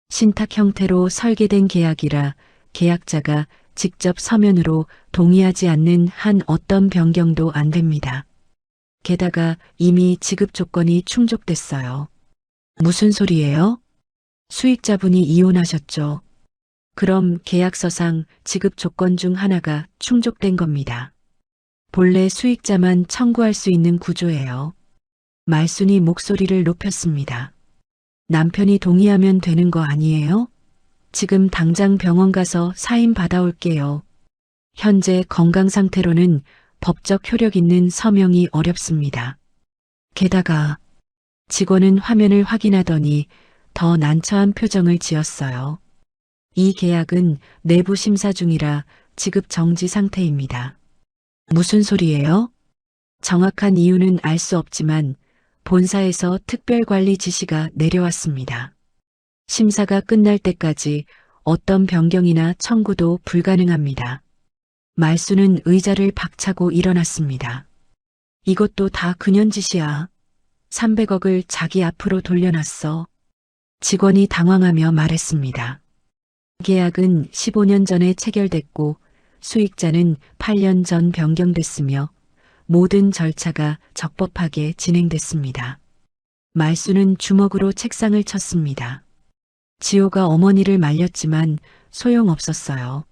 신탁 형태로 설계된 계약이라 계약자가 직접 서면으로 동의하지 않는 한 어떤 변경도 안 됩니다. 게다가 이미 지급 조건이 충족됐어요. 무슨 소리예요? 수익자분이 이혼하셨죠. 그럼 계약서상 지급 조건 중 하나가 충족된 겁니다. 본래 수익자만 청구할 수 있는 구조예요. 말순이 목소리를 높였습니다. 남편이 동의하면 되는 거 아니에요? 지금 당장 병원 가서 사인 받아올게요. 현재 건강 상태로는 법적 효력 있는 서명이 어렵습니다. 게다가 직원은 화면을 확인하더니 더 난처한 표정을 지었어요. 이 계약은 내부 심사 중이라 지급 정지 상태입니다. 무슨 소리예요? 정확한 이유는 알 수 없지만 본사에서 특별관리 지시가 내려왔습니다. 심사가 끝날 때까지 어떤 변경이나 청구도 불가능합니다. 말순은 의자를 박차고 일어났습니다. 이것도 다 그년 짓이야. 300억을 자기 앞으로 돌려놨어. 직원이 당황하며 말했습니다. 계약은 15년 전에 체결됐고 수익자는 8년 전 변경됐으며 모든 절차가 적법하게 진행됐습니다. 말순은 주먹으로 책상을 쳤습니다. 지호가 어머니를 말렸지만 소용없었어요.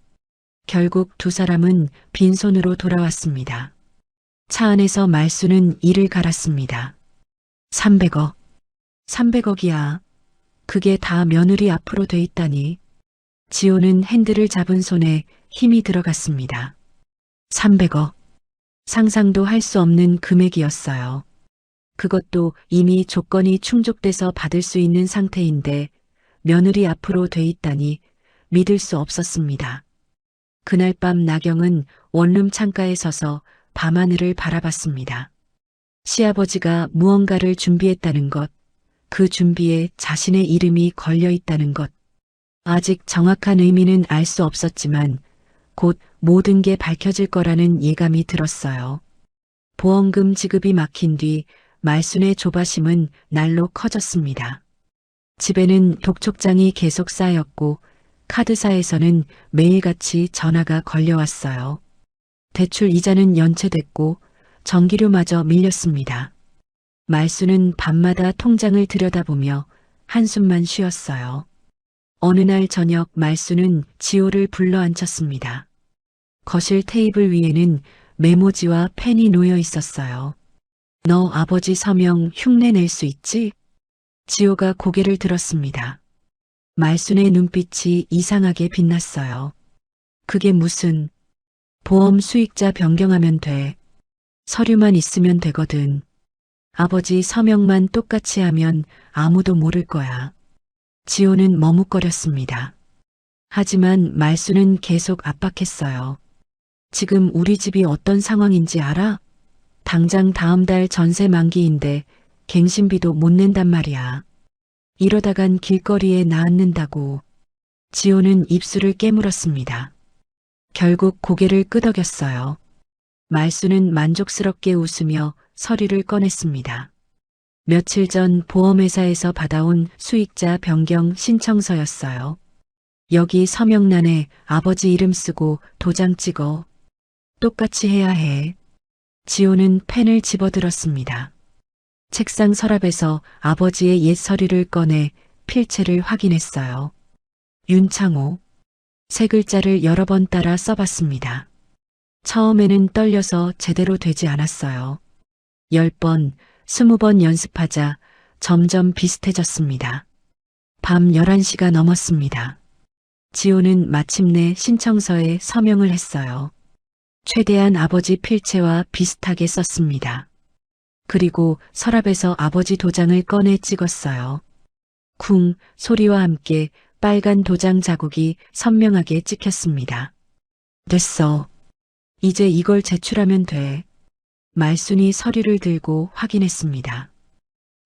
결국 두 사람은 빈손으로 돌아왔습니다. 차 안에서 말순은 이를 갈았습니다. 300억. 300억이야. 그게 다 며느리 앞으로 돼 있다니. 지호는 핸들을 잡은 손에 힘이 들어갔습니다. 300억. 상상도 할 수 없는 금액이었어요. 그것도 이미 조건이 충족돼서 받을 수 있는 상태인데 며느리 앞으로 돼 있다니 믿을 수 없었습니다. 그날 밤 나경은 원룸 창가에 서서 밤하늘을 바라봤습니다. 시아버지가 무언가를 준비했다는 것, 그 준비에 자신의 이름이 걸려 있다는 것. 아직 정확한 의미는 알 수 없었지만 곧 모든 게 밝혀질 거라는 예감이 들었어요. 보험금 지급이 막힌 뒤 말순의 조바심은 날로 커졌습니다. 집에는 독촉장이 계속 쌓였고 카드사에서는 매일같이 전화가 걸려왔어요. 대출 이자는 연체됐고 전기료마저 밀렸습니다. 말순은 밤마다 통장을 들여다보며 한숨만 쉬었어요. 어느 날 저녁 말순은 지호를 불러 앉혔습니다. 거실 테이블 위에는 메모지와 펜이 놓여 있었어요. 너 아버지 서명 흉내 낼 수 있지? 지호가 고개를 들었습니다. 말순의 눈빛이 이상하게 빛났어요. 그게 무슨 보험 수익자 변경하면 돼. 서류만 있으면 되거든. 아버지 서명만 똑같이 하면 아무도 모를 거야. 지호는 머뭇거렸습니다. 하지만 말순은 계속 압박했어요. 지금 우리 집이 어떤 상황인지 알아? 당장 다음 달 전세 만기인데 갱신비도 못 낸단 말이야. 이러다간 길거리에 나앉는다고. 지호는 입술을 깨물었습니다. 결국 고개를 끄덕였어요. 말수는 만족스럽게 웃으며 서류를 꺼냈습니다. 며칠 전 보험회사에서 받아온 수익자 변경 신청서였어요. 여기 서명란에 아버지 이름 쓰고 도장 찍어. 똑같이 해야 해. 지호는 펜을 집어들었습니다. 책상 서랍에서 아버지의 옛 서류를 꺼내 필체를 확인했어요. 윤창호. 세 글자를 여러 번 따라 써봤습니다. 처음에는 떨려서 제대로 되지 않았어요. 10번, 20번 연습하자 점점 비슷해졌습니다. 밤 11시가 넘었습니다. 지호는 마침내 신청서에 서명을 했어요. 최대한 아버지 필체와 비슷하게 썼습니다. 그리고 서랍에서 아버지 도장을 꺼내 찍었어요. 쿵 소리와 함께 빨간 도장 자국이 선명하게 찍혔습니다. 됐어. 이제 이걸 제출하면 돼. 말순이 서류를 들고 확인했습니다.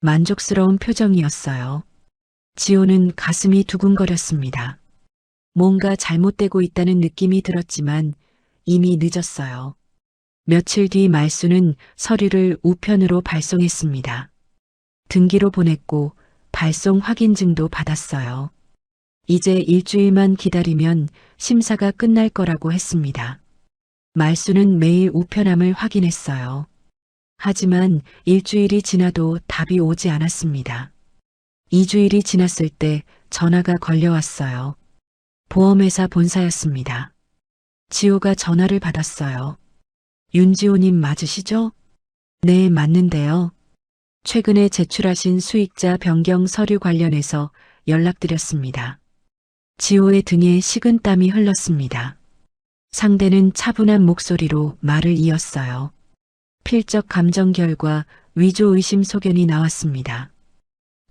만족스러운 표정이었어요. 지호는 가슴이 두근거렸습니다. 뭔가 잘못되고 있다는 느낌이 들었지만 이미 늦었어요. 며칠 뒤 말수는 서류를 우편으로 발송했습니다. 등기로 보냈고 발송 확인증도 받았어요. 이제 일주일만 기다리면 심사가 끝날 거라고 했습니다. 말수는 매일 우편함을 확인했어요. 하지만 일주일이 지나도 답이 오지 않았습니다. 2주일이 지났을 때 전화가 걸려왔어요. 보험회사 본사였습니다. 지호가 전화를 받았어요. 윤지호님 맞으시죠? 네, 맞는데요. 최근에 제출하신 수익자 변경 서류 관련해서 연락드렸습니다. 지호의 등에 식은땀이 흘렀습니다. 상대는 차분한 목소리로 말을 이었어요. 필적 감정 결과 위조 의심 소견이 나왔습니다.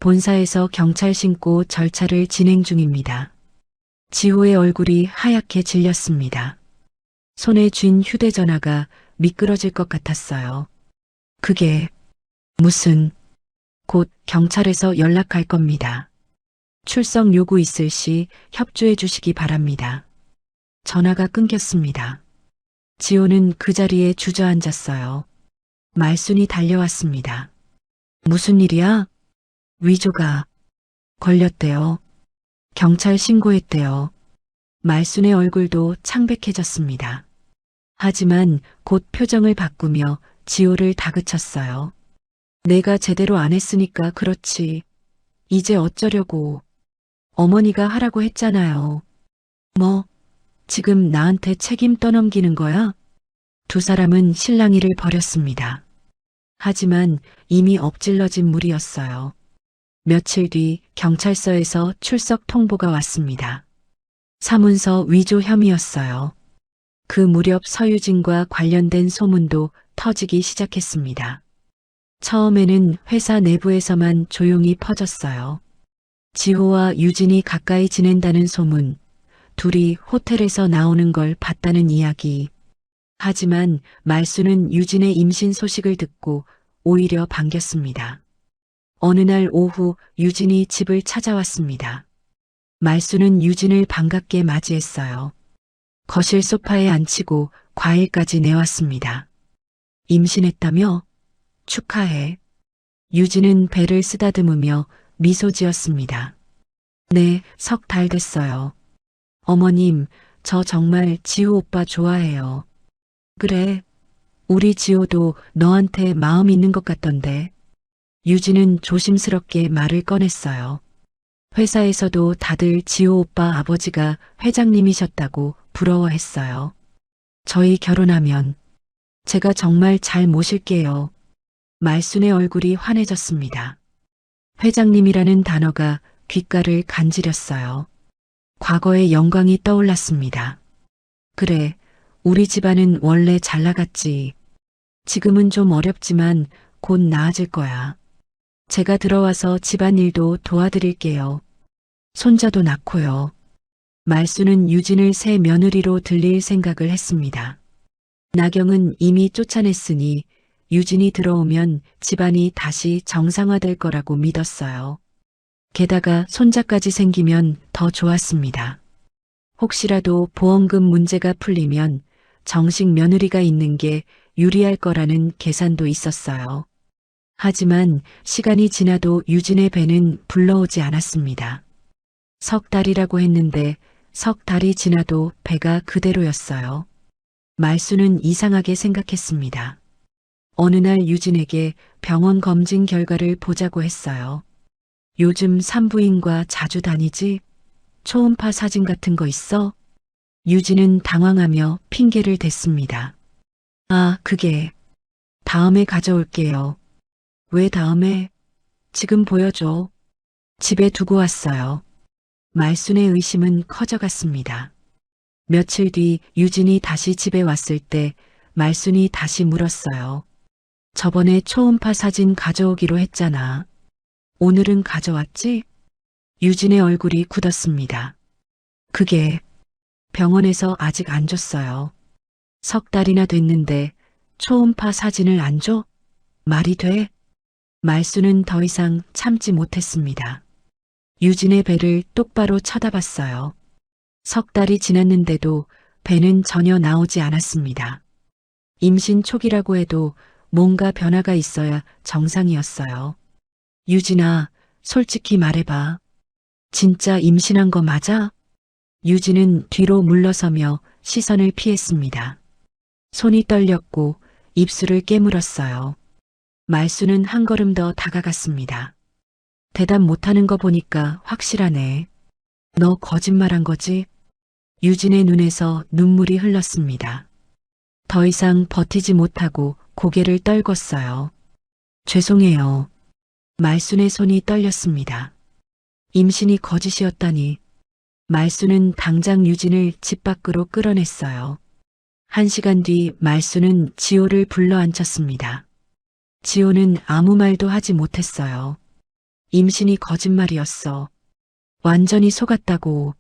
본사에서 경찰 신고 절차를 진행 중입니다. 지호의 얼굴이 하얗게 질렸습니다. 손에 쥔 휴대전화가 미끄러질 것 같았어요. 그게 무슨... 곧 경찰에서 연락할 겁니다. 출석 요구 있을 시 협조해 주시기 바랍니다. 전화가 끊겼습니다. 지호는 그 자리에 주저앉았어요. 말순이 달려왔습니다. 무슨 일이야? 위조가 걸렸대요. 경찰 신고했대요. 말순의 얼굴도 창백해졌습니다. 하지만 곧 표정을 바꾸며 지호를 다그쳤어요. 내가 제대로 안 했으니까 그렇지. 이제 어쩌려고. 어머니가 하라고 했잖아요. 뭐, 지금 나한테 책임 떠넘기는 거야? 두 사람은 실랑이를 벌였습니다. 하지만 이미 엎질러진 물이었어요. 며칠 뒤 경찰서에서 출석 통보가 왔습니다. 사문서 위조 혐의였어요. 그 무렵 서유진과 관련된 소문도 터지기 시작했습니다. 처음에는 회사 내부에서만 조용히 퍼졌어요. 지호와 유진이 가까이 지낸다는 소문, 둘이 호텔에서 나오는 걸 봤다는 이야기. 하지만 말수는 유진의 임신 소식을 듣고 오히려 반겼습니다. 어느 날 오후 유진이 집을 찾아왔습니다. 말수는 유진을 반갑게 맞이했어요. 거실 소파에 앉히고 과일까지 내왔습니다. 임신했다며? 축하해. 유진은 배를 쓰다듬으며 미소 지었습니다. 네, 석 달 됐어요. 어머님, 저 정말 지호 오빠 좋아해요. 그래, 우리 지호도 너한테 마음 있는 것 같던데. 유진은 조심스럽게 말을 꺼냈어요. 회사에서도 다들 지호 오빠 아버지가 회장님이셨다고 부러워했어요. 저희 결혼하면 제가 정말 잘 모실게요. 말순의 얼굴이 환해졌습니다. 회장님이라는 단어가 귓가를 간지렸어요. 과거의 영광이 떠올랐습니다. 그래, 우리 집안은 원래 잘 나갔지. 지금은 좀 어렵지만 곧 나아질 거야. 제가 들어와서 집안일도 도와드릴게요. 손자도 낳고요. 말수는 유진을 새 며느리로 들릴 생각을 했습니다. 나경은 이미 쫓아냈으니 유진이 들어오면 집안이 다시 정상화될 거라고 믿었어요. 게다가 손자까지 생기면 더 좋았습니다. 혹시라도 보험금 문제가 풀리면 정식 며느리가 있는 게 유리할 거라는 계산도 있었어요. 하지만 시간이 지나도 유진의 배는 불러오지 않았습니다. 석 달이라고 했는데 석 달이 지나도 배가 그대로였어요. 말수는 이상하게 생각했습니다. 어느 날 유진에게 병원 검진 결과를 보자고 했어요. 요즘 산부인과 자주 다니지? 초음파 사진 같은 거 있어? 유진은 당황하며 핑계를 댔습니다. 아, 그게 다음에 가져올게요. 왜 다음에? 지금 보여줘. 집에 두고 왔어요. 말순의 의심은 커져갔습니다. 며칠 뒤 유진이 다시 집에 왔을 때 말순이 다시 물었어요. 저번에 초음파 사진 가져오기로 했잖아. 오늘은 가져왔지? 유진의 얼굴이 굳었습니다. 그게 병원에서 아직 안 줬어요. 석 달이나 됐는데 초음파 사진을 안 줘? 말이 돼? 말수는 더 이상 참지 못했습니다. 유진의 배를 똑바로 쳐다봤어요. 석 달이 지났는데도 배는 전혀 나오지 않았습니다. 임신 초기라고 해도 뭔가 변화가 있어야 정상이었어요. 유진아, 솔직히 말해봐. 진짜 임신한 거 맞아? 유진은 뒤로 물러서며 시선을 피했습니다. 손이 떨렸고 입술을 깨물었어요. 말수는 한 걸음 더 다가갔습니다. 대답 못하는 거 보니까 확실하네. 너 거짓말한 거지? 유진의 눈에서 눈물이 흘렀습니다. 더 이상 버티지 못하고 고개를 떨궜어요. 죄송해요. 말순의 손이 떨렸습니다. 임신이 거짓이었다니. 말수는 당장 유진을 집 밖으로 끌어냈어요. 1시간 뒤 말수는 지호를 불러 앉혔습니다. 지호는 아무 말도 하지 못했어요. 임신이 거짓말이었어. 완전히 속았다고.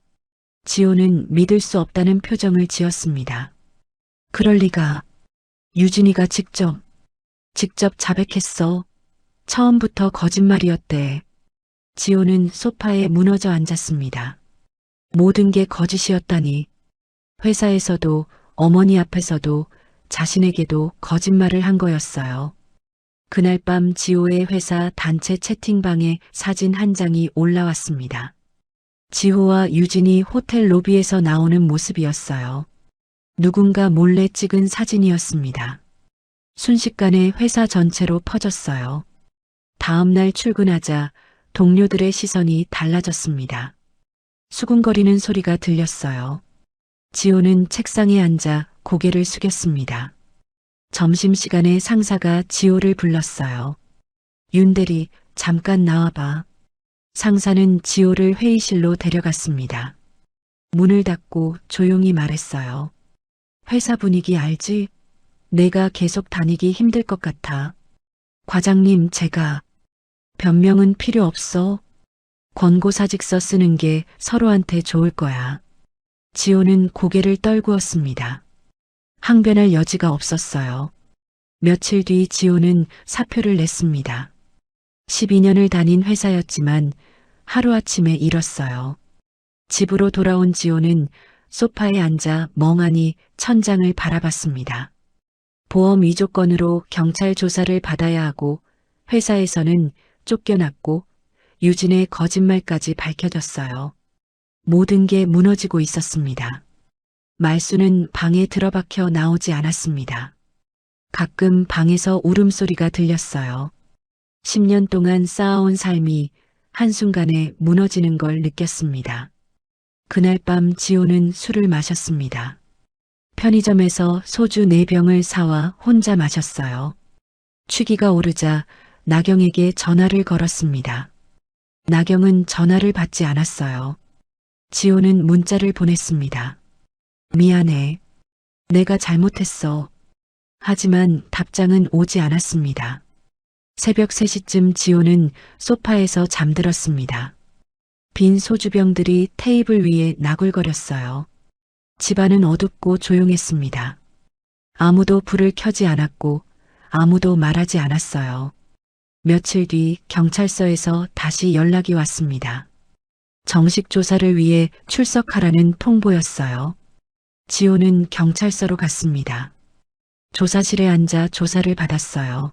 지호는 믿을 수 없다는 표정을 지었습니다. 그럴 리가. 유진이가 직접 자백했어. 처음부터 거짓말이었대. 지호는 소파에 무너져 앉았습니다. 모든 게 거짓이었다니. 회사에서도 어머니 앞에서도 자신에게도 거짓말을 한 거였어요. 그날 밤 지호의 회사 단체 채팅방에 사진 한 장이 올라왔습니다. 지호와 유진이 호텔 로비에서 나오는 모습이었어요. 누군가 몰래 찍은 사진이었습니다. 순식간에 회사 전체로 퍼졌어요. 다음 날 출근하자 동료들의 시선이 달라졌습니다. 수군거리는 소리가 들렸어요. 지호는 책상에 앉아 고개를 숙였습니다. 점심시간에 상사가 지호를 불렀어요. 윤대리, 잠깐 나와봐. 상사는 지호를 회의실로 데려갔습니다. 문을 닫고 조용히 말했어요. 회사 분위기 알지? 내가 계속 다니기 힘들 것 같아. 과장님, 제가 변명은 필요 없어. 권고사직서 쓰는 게 서로한테 좋을 거야. 지호는 고개를 떨구었습니다. 항변할 여지가 없었어요. 며칠 뒤 지호는 사표를 냈습니다. 12년을 다닌 회사였지만 하루아침에 잃었어요. 집으로 돌아온 지호는 소파에 앉아 멍하니 천장을 바라봤습니다. 보험 위조건으로 경찰 조사를 받아야 하고 회사에서는 쫓겨났고 유진의 거짓말까지 밝혀졌어요. 모든 게 무너지고 있었습니다. 말수는 방에 들어박혀 나오지 않았습니다. 가끔 방에서 울음소리가 들렸어요. 10년 동안 쌓아온 삶이 한순간에 무너지는 걸 느꼈습니다. 그날 밤 지호는 술을 마셨습니다. 편의점에서 소주 4병을 사와 혼자 마셨어요. 취기가 오르자 나경에게 전화를 걸었습니다. 나경은 전화를 받지 않았어요. 지호는 문자를 보냈습니다. 미안해. 내가 잘못했어. 하지만 답장은 오지 않았습니다. 새벽 3시쯤 지호는 소파에서 잠들었습니다. 빈 소주병들이 테이블 위에 나굴거렸어요. 집안은 어둡고 조용했습니다. 아무도 불을 켜지 않았고 아무도 말하지 않았어요. 며칠 뒤 경찰서에서 다시 연락이 왔습니다. 정식 조사를 위해 출석하라는 통보였어요. 지호는 경찰서로 갔습니다. 조사실에 앉아 조사를 받았어요.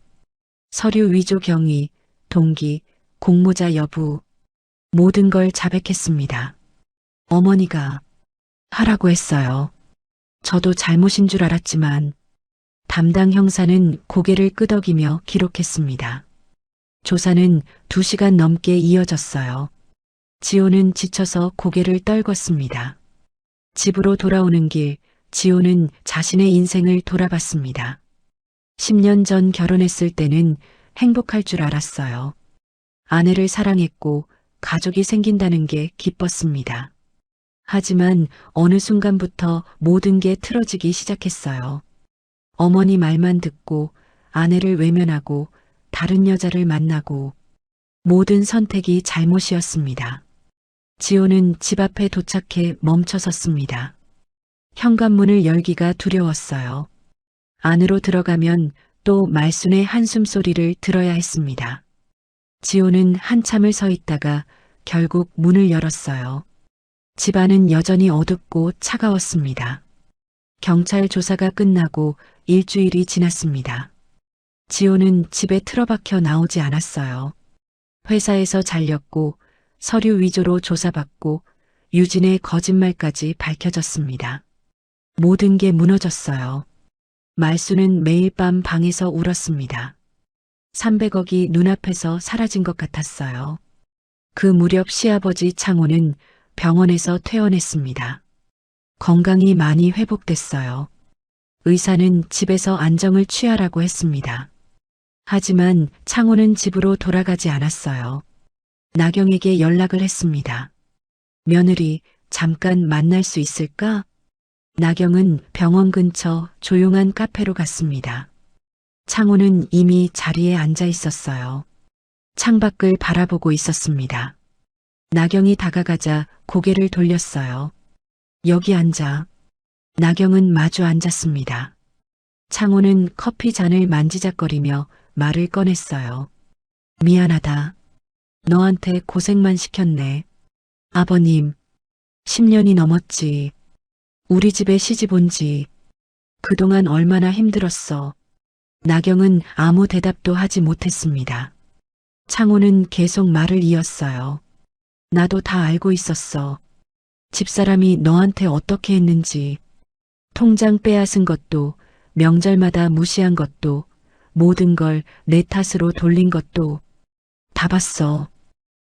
서류 위조 경위, 동기, 공모자 여부, 모든 걸 자백했습니다. 어머니가 하라고 했어요. 저도 잘못인 줄 알았지만 담당 형사는 고개를 끄덕이며 기록했습니다. 조사는 2시간 넘게 이어졌어요. 지호는 지쳐서 고개를 떨궜습니다. 집으로 돌아오는 길, 지호는 자신의 인생을 돌아봤습니다. 10년 전 결혼했을 때는 행복할 줄 알았어요. 아내를 사랑했고 가족이 생긴다는 게 기뻤습니다. 하지만 어느 순간부터 모든 게 틀어지기 시작했어요. 어머니 말만 듣고 아내를 외면하고 다른 여자를 만나고 모든 선택이 잘못이었습니다. 지호는 집 앞에 도착해 멈춰섰습니다. 현관문을 열기가 두려웠어요. 안으로 들어가면 또 말순의 한숨소리를 들어야 했습니다. 지호는 한참을 서 있다가 결국 문을 열었어요. 집안은 여전히 어둡고 차가웠습니다. 경찰 조사가 끝나고 일주일이 지났습니다. 지호는 집에 틀어박혀 나오지 않았어요. 회사에서 잘렸고 서류 위조로 조사받고 유진의 거짓말까지 밝혀졌습니다. 모든 게 무너졌어요. 말수는 매일 밤 방에서 울었습니다. 300억이 눈앞에서 사라진 것 같았어요. 그 무렵 시아버지 창호는 병원에서 퇴원했습니다. 건강이 많이 회복됐어요. 의사는 집에서 안정을 취하라고 했습니다. 하지만 창호는 집으로 돌아가지 않았어요. 나경에게 연락을 했습니다. 며느리, 잠깐 만날 수 있을까? 나경은 병원 근처 조용한 카페로 갔습니다. 창호는 이미 자리에 앉아 있었어요. 창밖을 바라보고 있었습니다. 나경이 다가가자 고개를 돌렸어요. 여기 앉아. 나경은 마주 앉았습니다. 창호는 커피 잔을 만지작거리며 말을 꺼냈어요. 미안하다. 너한테 고생만 시켰네. 아버님, 10년이 넘었지. 우리 집에 시집 온 지 그동안 얼마나 힘들었어. 나경은 아무 대답도 하지 못했습니다. 창호는 계속 말을 이었어요. 나도 다 알고 있었어. 집사람이 너한테 어떻게 했는지. 통장 빼앗은 것도, 명절마다 무시한 것도, 모든 걸 내 탓으로 돌린 것도 다 봤어.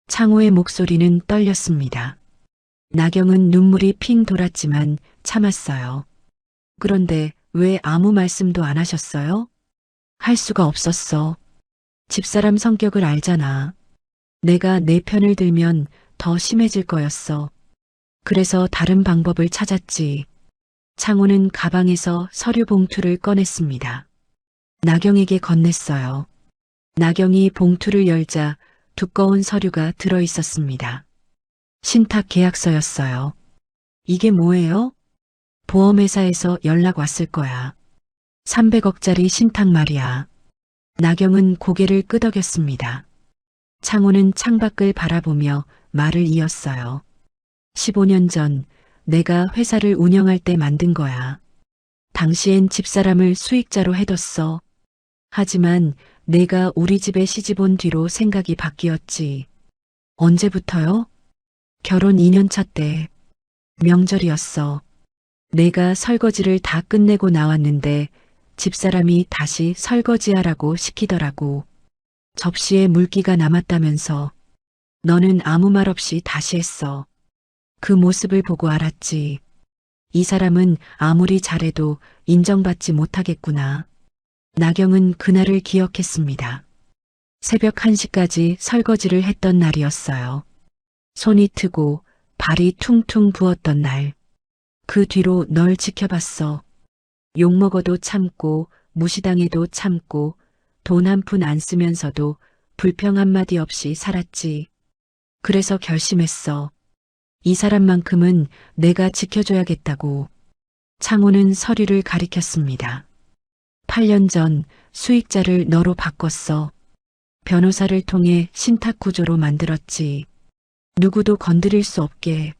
창호의 목소리는 떨렸습니다. 나경은 눈물이 핑 돌았지만 참았어요. 그런데 왜 아무 말씀도 안 하셨어요? 할 수가 없었어. 집사람 성격을 알잖아. 내가 내 편을 들면 더 심해질 거였어. 그래서 다른 방법을 찾았지. 창호는 가방에서 서류 봉투를 꺼냈습니다. 나경에게 건넸어요. 나경이 봉투를 열자 두꺼운 서류가 들어 있었습니다. 신탁 계약서였어요. 이게 뭐예요? 보험회사에서 연락 왔을 거야. 300억짜리 신탁 말이야. 나경은 고개를 끄덕였습니다. 창호는 창밖을 바라보며 말을 이었어요. 15년 전 내가 회사를 운영할 때 만든 거야. 당시엔 집사람을 수익자로 해뒀어. 하지만 내가 우리 집에 시집 온 뒤로 생각이 바뀌었지. 언제부터요? 결혼 2년차 때. 명절이었어. 내가 설거지를 다 끝내고 나왔는데 집사람이 다시 설거지하라고 시키더라고. 접시에 물기가 남았다면서. 너는 아무 말 없이 다시 했어. 그 모습을 보고 알았지. 이 사람은 아무리 잘해도 인정받지 못하겠구나. 나경은 그날을 기억했습니다. 새벽 1시까지 설거지를 했던 날이었어요. 손이 트고 발이 퉁퉁 부었던 날. 그 뒤로 널 지켜봤어. 욕먹어도 참고 무시당해도 참고 돈 한 푼 안 쓰면서도 불평 한마디 없이 살았지. 그래서 결심했어. 이 사람만큼은 내가 지켜줘야겠다고. 창호는 서류를 가리켰습니다. 8년 전 수익자를 너로 바꿨어. 변호사를 통해 신탁 구조로 만들었지. 누구도 건드릴 수 없게.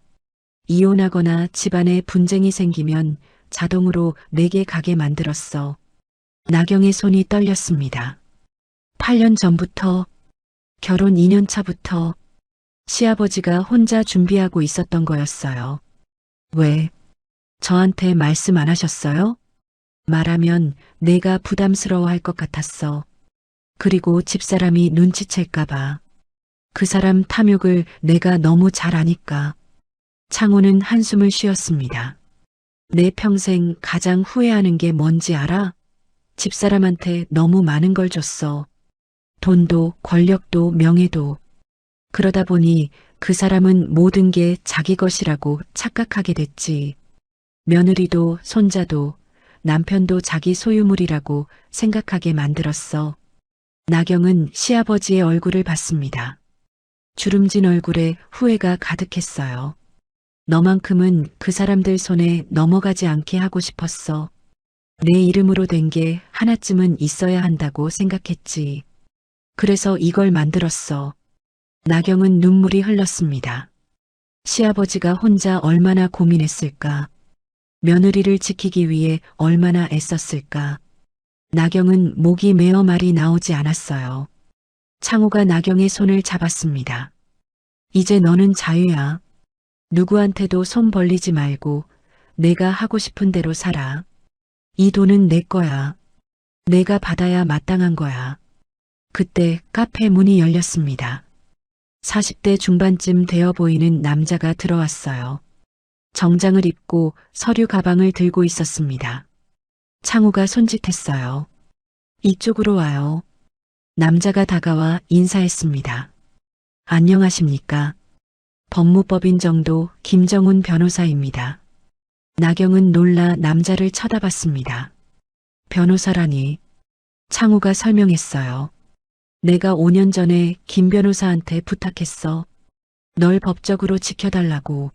이혼하거나 집안에 분쟁이 생기면 자동으로 내게 가게 만들었어. 나경의 손이 떨렸습니다. 8년 전부터, 결혼 2년 차부터 시아버지가 혼자 준비하고 있었던 거였어요. 왜? 저한테 말씀 안 하셨어요? 말하면 내가 부담스러워 할 것 같았어. 그리고 집사람이 눈치챌까봐. 그 사람 탐욕을 내가 너무 잘 아니까. 창호는 한숨을 쉬었습니다. 내 평생 가장 후회하는 게 뭔지 알아? 집사람한테 너무 많은 걸 줬어. 돈도 권력도 명예도. 그러다 보니 그 사람은 모든 게 자기 것이라고 착각하게 됐지. 며느리도 손자도 남편도 자기 소유물이라고 생각하게 만들었어. 나경은 시아버지의 얼굴을 봤습니다. 주름진 얼굴에 후회가 가득했어요. 너만큼은 그 사람들 손에 넘어가지 않게 하고 싶었어. 내 이름으로 된 게 하나쯤은 있어야 한다고 생각했지. 그래서 이걸 만들었어. 나경은 눈물이 흘렀습니다. 시아버지가 혼자 얼마나 고민했을까. 며느리를 지키기 위해 얼마나 애썼을까. 나경은 목이 메어 말이 나오지 않았어요. 창호가 나경의 손을 잡았습니다. 이제 너는 자유야. 누구한테도 손 벌리지 말고 내가 하고 싶은 대로 살아. 이 돈은 내 거야. 내가 받아야 마땅한 거야. 그때 카페 문이 열렸습니다. 40대 중반쯤 되어 보이는 남자가 들어왔어요. 정장을 입고 서류 가방을 들고 있었습니다. 창호가 손짓했어요. 이쪽으로 와요. 남자가 다가와 인사했습니다. 안녕하십니까. 법무법인 정도 김정훈 변호사입니다. 나경은 놀라 남자를 쳐다봤습니다. 변호사라니. 창호가 설명했어요. 내가 5년 전에 김 변호사한테 부탁했어. 널 법적으로 지켜달라고.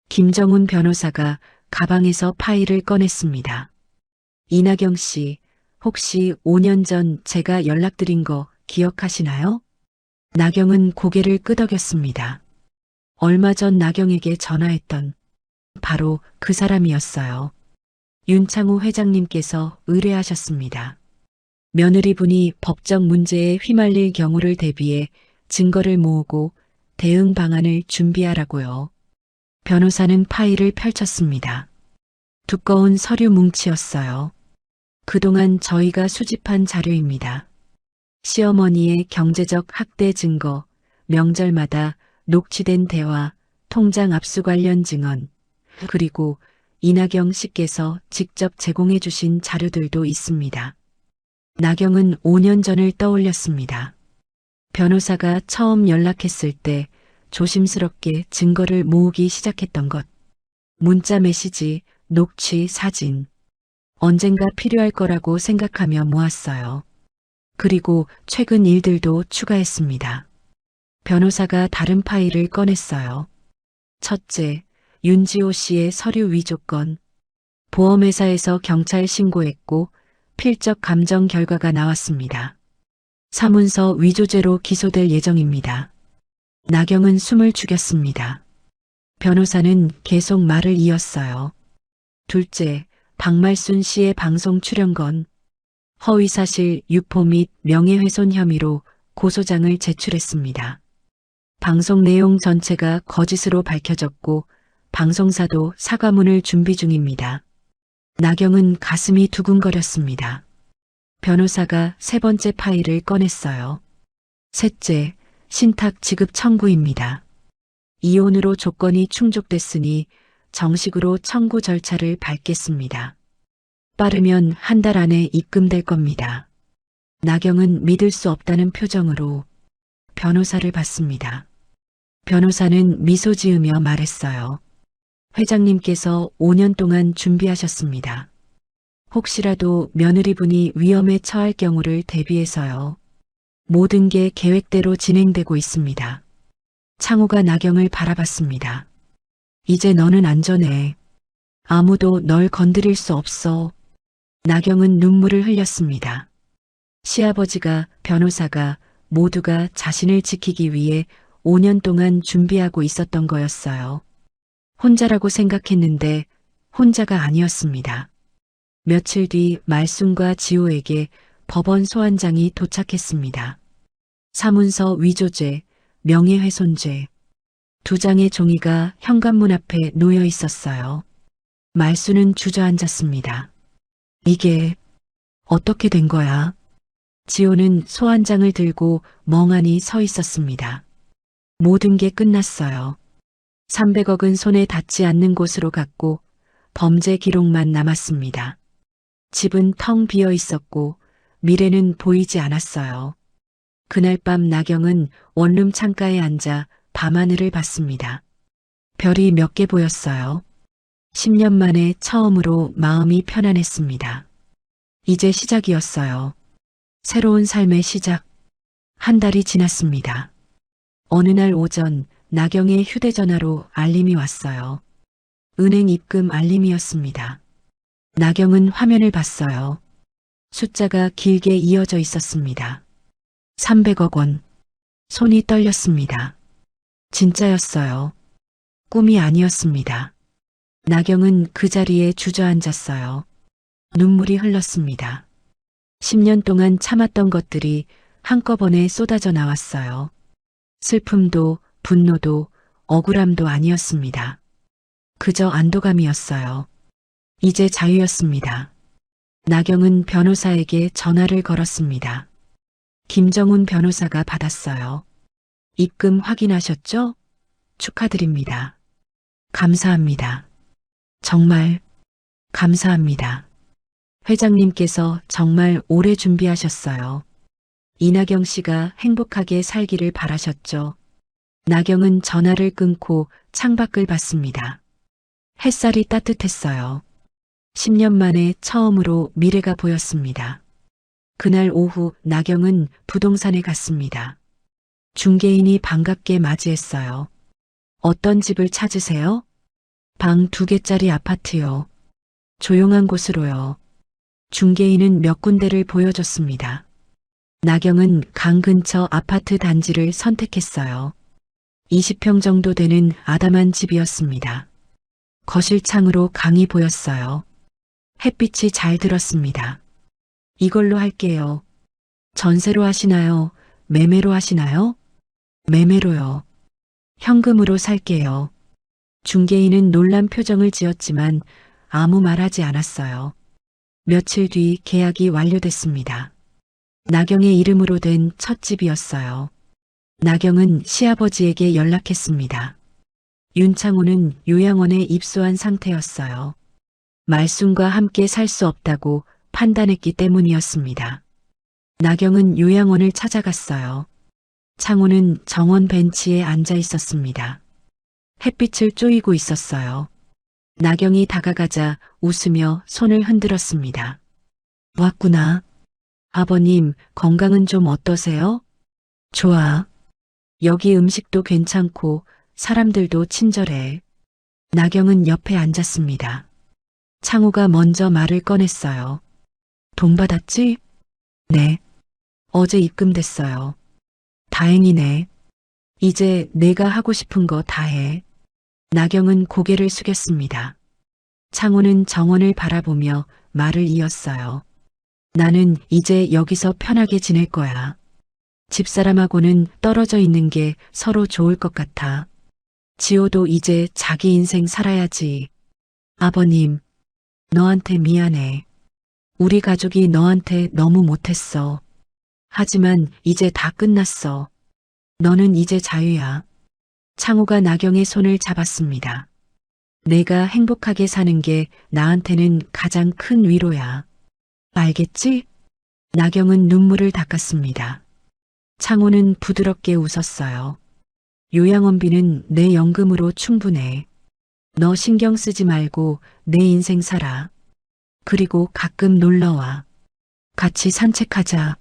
김정훈 변호사가 가방에서 파일을 꺼냈습니다. 이나경 씨, 혹시 5년 전 제가 연락드린 거 기억하시나요? 나경은 고개를 끄덕였습니다. 얼마 전 나경에게 전화했던 바로 그 사람이었어요. 윤창호 회장님께서 의뢰하셨습니다. 며느리분이 법적 문제에 휘말릴 경우를 대비해 증거를 모으고 대응 방안을 준비하라고요. 변호사는 파일을 펼쳤습니다. 두꺼운 서류 뭉치였어요. 그동안 저희가 수집한 자료입니다. 시어머니의 경제적 학대 증거, 명절마다 녹취된 대화, 통장 압수 관련 증언, 그리고 이나경 씨께서 직접 제공해 주신 자료들도 있습니다. 나경은 5년 전을 떠올렸습니다. 변호사가 처음 연락했을 때 조심스럽게 증거를 모으기 시작했던 것. 문자 메시지, 녹취, 사진. 언젠가 필요할 거라고 생각하며 모았어요. 그리고 최근 일들도 추가했습니다. 변호사가 다른 파일을 꺼냈어요. 첫째, 윤지호 씨의 서류 위조 건. 보험회사에서 경찰 신고했고 필적 감정 결과가 나왔습니다. 사문서 위조죄로 기소될 예정입니다. 나경은 숨을 죽였습니다. 변호사는 계속 말을 이었어요. 둘째, 박말순 씨의 방송 출연건. 허위사실 유포 및 명예훼손 혐의로 고소장을 제출했습니다. 방송 내용 전체가 거짓으로 밝혀졌고 방송사도 사과문을 준비 중입니다. 나경은 가슴이 두근거렸습니다. 변호사가 세 번째 파일을 꺼냈어요. 셋째, 신탁 지급 청구입니다. 이혼으로 조건이 충족됐으니 정식으로 청구 절차를 밟겠습니다. 빠르면 한 달 안에 입금될 겁니다. 나경은 믿을 수 없다는 표정으로 변호사를 봤습니다. 변호사는 미소 지으며 말했어요. 회장님께서 5년 동안 준비하셨습니다. 혹시라도 며느리분이 위험에 처할 경우를 대비해서요. 모든 게 계획대로 진행되고 있습니다. 창호가 나경을 바라봤습니다. 이제 너는 안전해. 아무도 널 건드릴 수 없어. 나경은 눈물을 흘렸습니다. 시아버지가, 변호사가 모두가 자신을 지키기 위해 5년 동안 준비하고 있었던 거였어요. 혼자라고 생각했는데 혼자가 아니었습니다. 며칠 뒤 말순과 지호에게 법원 소환장이 도착했습니다. 사문서 위조죄, 명예훼손죄, 두 장의 종이가 현관문 앞에 놓여 있었어요. 말순은 주저앉았습니다. 이게 어떻게 된 거야? 지호는 소환장을 들고 멍하니 서 있었습니다. 모든 게 끝났어요. 300억은 손에 닿지 않는 곳으로 갔고 범죄 기록만 남았습니다. 집은 텅 비어 있었고 미래는 보이지 않았어요. 그날 밤 나경은 원룸 창가에 앉아 밤하늘을 봤습니다. 별이 몇 개 보였어요. 10년 만에 처음으로 마음이 편안했습니다. 이제 시작이었어요. 새로운 삶의 시작. 한 달이 지났습니다. 어느 날 오전 나경의 휴대전화로 알림이 왔어요. 은행 입금 알림이었습니다. 나경은 화면을 봤어요. 숫자가 길게 이어져 있었습니다. 300억 원. 손이 떨렸습니다. 진짜였어요. 꿈이 아니었습니다. 나경은 그 자리에 주저앉았어요. 눈물이 흘렀습니다. 10년 동안 참았던 것들이 한꺼번에 쏟아져 나왔어요. 슬픔도 분노도 억울함도 아니었습니다. 그저 안도감이었어요. 이제 자유였습니다. 나경은 변호사에게 전화를 걸었습니다. 김정훈 변호사가 받았어요. 입금 확인하셨죠? 축하드립니다. 감사합니다. 정말 감사합니다. 회장님께서 정말 오래 준비하셨어요. 이나경 씨가 행복하게 살기를 바라셨죠. 나경은 전화를 끊고 창밖을 봤습니다. 햇살이 따뜻했어요. 10년 만에 처음으로 미래가 보였습니다. 그날 오후 나경은 부동산에 갔습니다. 중개인이 반갑게 맞이했어요. 어떤 집을 찾으세요? 방 2개짜리 아파트요. 조용한 곳으로요. 중개인은 몇 군데를 보여줬습니다. 나경은 강 근처 아파트 단지를 선택했어요. 20평 정도 되는 아담한 집이었습니다. 거실 창으로 강이 보였어요. 햇빛이 잘 들었습니다. 이걸로 할게요. 전세로 하시나요? 매매로 하시나요? 매매로요. 현금으로 살게요. 중개인은 놀란 표정을 지었지만 아무 말하지 않았어요. 며칠 뒤 계약이 완료됐습니다. 나경의 이름으로 된 첫 집이었어요. 나경은 시아버지에게 연락했습니다. 윤창호는 요양원에 입소한 상태였어요. 말순과 함께 살 수 없다고 판단했기 때문이었습니다. 나경은 요양원을 찾아갔어요. 창호는 정원 벤치에 앉아 있었습니다. 햇빛을 쬐이고 있었어요. 나경이 다가가자 웃으며 손을 흔들었습니다. 왔구나. 아버님, 건강은 좀 어떠세요? 좋아. 여기 음식도 괜찮고 사람들도 친절해. 나경은 옆에 앉았습니다. 창호가 먼저 말을 꺼냈어요. 돈 받았지? 네. 어제 입금됐어요. 다행이네. 이제 내가 하고 싶은 거 다 해. 나경은 고개를 숙였습니다. 창호는 정원을 바라보며 말을 이었어요. 나는 이제 여기서 편하게 지낼 거야. 집사람하고는 떨어져 있는 게 서로 좋을 것 같아. 지호도 이제 자기 인생 살아야지. 아버님, 너한테 미안해. 우리 가족이 너한테 너무 못했어. 하지만 이제 다 끝났어. 너는 이제 자유야. 창호가 나경의 손을 잡았습니다. 내가 행복하게 사는 게 나한테는 가장 큰 위로야. 알겠지? 나경은 눈물을 닦았습니다. 창호는 부드럽게 웃었어요. 요양원비는 내 연금으로 충분해. 너 신경 쓰지 말고 내 인생 살아. 그리고 가끔 놀러와. 같이 산책하자.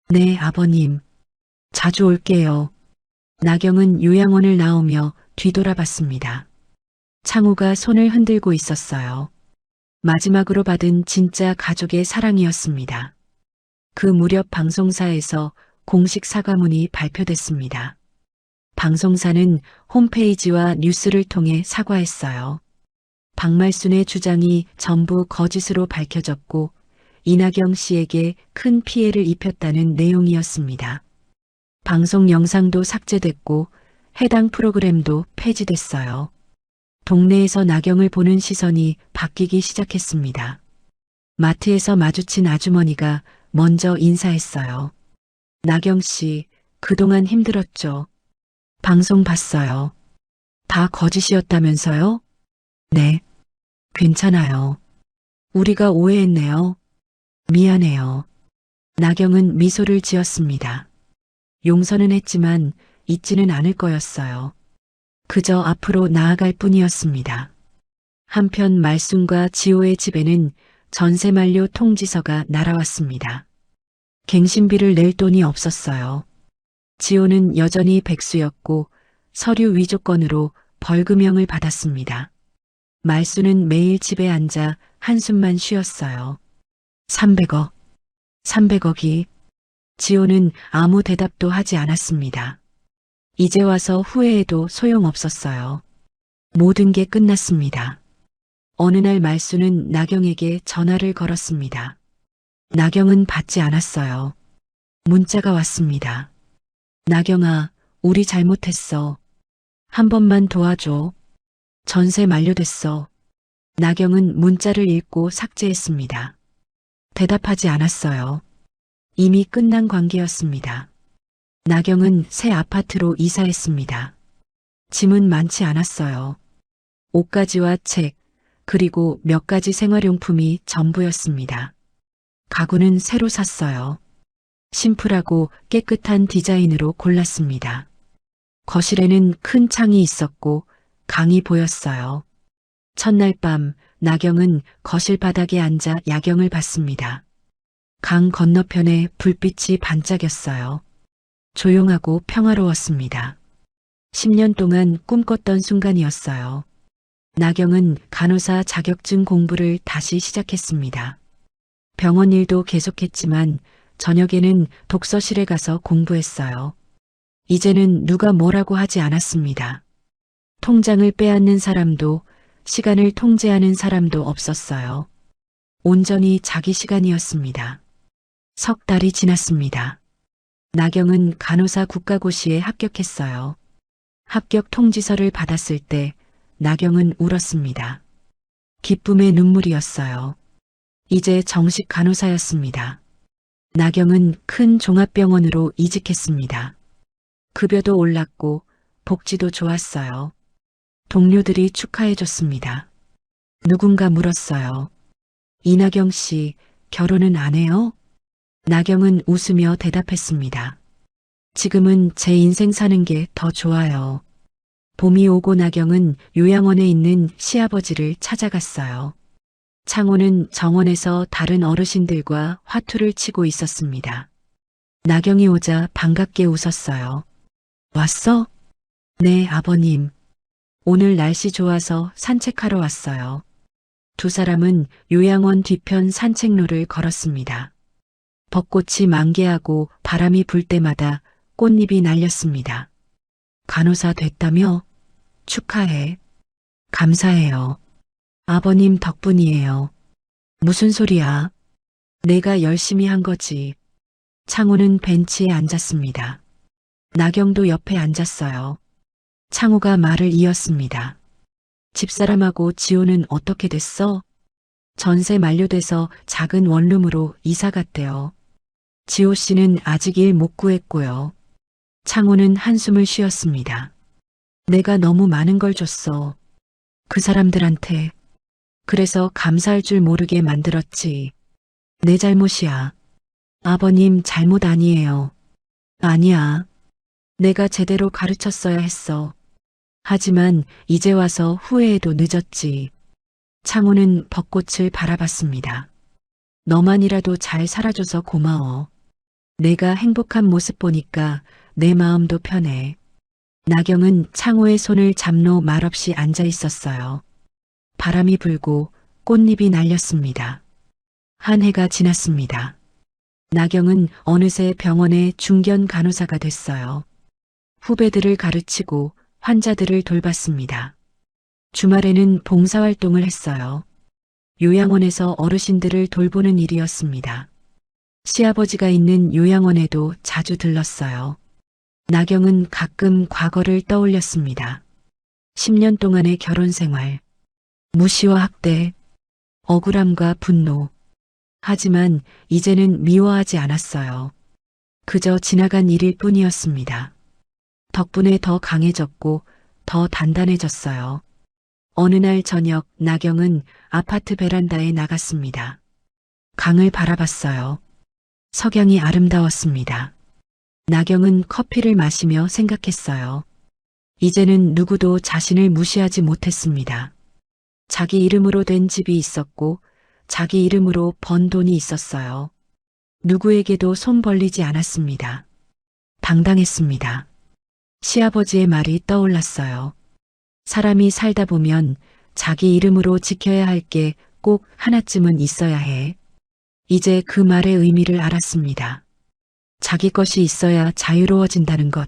네, 아버님. 자주 올게요. 나경은 요양원을 나오며 뒤돌아봤습니다. 창호가 손을 흔들고 있었어요. 마지막으로 받은 진짜 가족의 사랑이었습니다. 그 무렵 방송사에서 공식 사과문이 발표됐습니다. 방송사는 홈페이지와 뉴스를 통해 사과했어요. 박말순의 주장이 전부 거짓으로 밝혀졌고 이나경 씨에게 큰 피해를 입혔다는 내용이었습니다. 방송 영상도 삭제됐고 해당 프로그램도 폐지됐어요. 동네에서 나경을 보는 시선이 바뀌기 시작했습니다. 마트에서 마주친 아주머니가 먼저 인사했어요. 나경 씨, 그동안 힘들었죠? 방송 봤어요. 다 거짓이었다면서요? 네. 괜찮아요. 우리가 오해했네요. 미안해요. 나경은 미소를 지었습니다. 용서는 했지만 잊지는 않을 거였어요. 그저 앞으로 나아갈 뿐이었습니다. 한편 말순과 지호의 집에는 전세 만료 통지서가 날아왔습니다. 갱신비를 낼 돈이 없었어요. 지호는 여전히 백수였고 서류 위조건으로 벌금형을 받았습니다. 말순은 매일 집에 앉아 한숨만 쉬었어요. 300억. 300억이. 지호는 아무 대답도 하지 않았습니다. 이제 와서 후회해도 소용없었어요. 모든 게 끝났습니다. 어느 날 말순은 나경에게 전화를 걸었습니다. 나경은 받지 않았어요. 문자가 왔습니다. 나경아, 우리 잘못했어. 한 번만 도와줘. 전세 만료됐어. 나경은 문자를 읽고 삭제했습니다. 대답하지 않았어요. 이미 끝난 관계였습니다. 나경은 새 아파트로 이사했습니다. 짐은 많지 않았어요. 옷가지와 책, 그리고 몇 가지 생활용품이 전부였습니다. 가구는 새로 샀어요. 심플하고 깨끗한 디자인으로 골랐습니다. 거실에는 큰 창이 있었고 강이 보였어요. 첫날 밤 나경은 거실 바닥에 앉아 야경을 봤습니다. 강 건너편에 불빛이 반짝였어요. 조용하고 평화로웠습니다. 10년 동안 꿈꿨던 순간이었어요. 나경은 간호사 자격증 공부를 다시 시작했습니다. 병원 일도 계속했지만 저녁에는 독서실에 가서 공부했어요. 이제는 누가 뭐라고 하지 않았습니다. 통장을 빼앗는 사람도 시간을 통제하는 사람도 없었어요. 온전히 자기 시간이었습니다. 석 달이 지났습니다. 나경은 간호사 국가고시에 합격했어요. 합격 통지서를 받았을 때 나경은 울었습니다. 기쁨의 눈물이었어요. 이제 정식 간호사였습니다. 나경은 큰 종합병원으로 이직했습니다. 급여도 올랐고 복지도 좋았어요. 동료들이 축하해줬습니다. 누군가 물었어요. 이나경 씨, 결혼은 안 해요? 나경은 웃으며 대답했습니다. 지금은 제 인생 사는 게 더 좋아요. 봄이 오고 나경은 요양원에 있는 시아버지를 찾아갔어요. 창호는 정원에서 다른 어르신들과 화투를 치고 있었습니다. 나경이 오자 반갑게 웃었어요. 왔어? 네, 아버님. 오늘 날씨 좋아서 산책하러 왔어요. 두 사람은 요양원 뒤편 산책로를 걸었습니다. 벚꽃이 만개하고 바람이 불 때마다 꽃잎이 날렸습니다. 간호사 됐다며? 축하해. 감사해요. 아버님 덕분이에요. 무슨 소리야? 내가 열심히 한 거지. 창호는 벤치에 앉았습니다. 나경도 옆에 앉았어요. 창호가 말을 이었습니다. 집사람하고 지호는 어떻게 됐어? 전세 만료돼서 작은 원룸으로 이사 갔대요. 지호 씨는 아직 일 못 구했고요. 창호는 한숨을 쉬었습니다. 내가 너무 많은 걸 줬어. 그 사람들한테. 그래서 감사할 줄 모르게 만들었지. 내 잘못이야. 아버님 잘못 아니에요. 아니야. 내가 제대로 가르쳤어야 했어. 하지만 이제 와서 후회해도 늦었지. 창호는 벚꽃을 바라봤습니다. 너만이라도 잘 살아줘서 고마워. 내가 행복한 모습 보니까 내 마음도 편해. 나경은 창호의 손을 잡로 말없이 앉아 있었어요. 바람이 불고 꽃잎이 날렸습니다. 한 해가 지났습니다. 나경은 어느새 병원의 중견 간호사가 됐어요. 후배들을 가르치고 환자들을 돌봤습니다. 주말에는 봉사활동을 했어요. 요양원에서 어르신들을 돌보는 일이었습니다. 시아버지가 있는 요양원에도 자주 들렀어요. 나경은 가끔 과거를 떠올렸습니다. 10년 동안의 결혼 생활, 무시와 학대, 억울함과 분노. 하지만 이제는 미워하지 않았어요. 그저 지나간 일일 뿐이었습니다. 덕분에 더 강해졌고 더 단단해졌어요. 어느 날 저녁 나경은 아파트 베란다에 나갔습니다. 강을 바라봤어요. 석양이 아름다웠습니다. 나경은 커피를 마시며 생각했어요. 이제는 누구도 자신을 무시하지 못했습니다. 자기 이름으로 된 집이 있었고 자기 이름으로 번 돈이 있었어요. 누구에게도 손 벌리지 않았습니다. 당당했습니다. 시아버지의 말이 떠올랐어요. 사람이 살다 보면 자기 이름으로 지켜야 할 게 꼭 하나쯤은 있어야 해. 이제 그 말의 의미를 알았습니다. 자기 것이 있어야 자유로워진다는 것.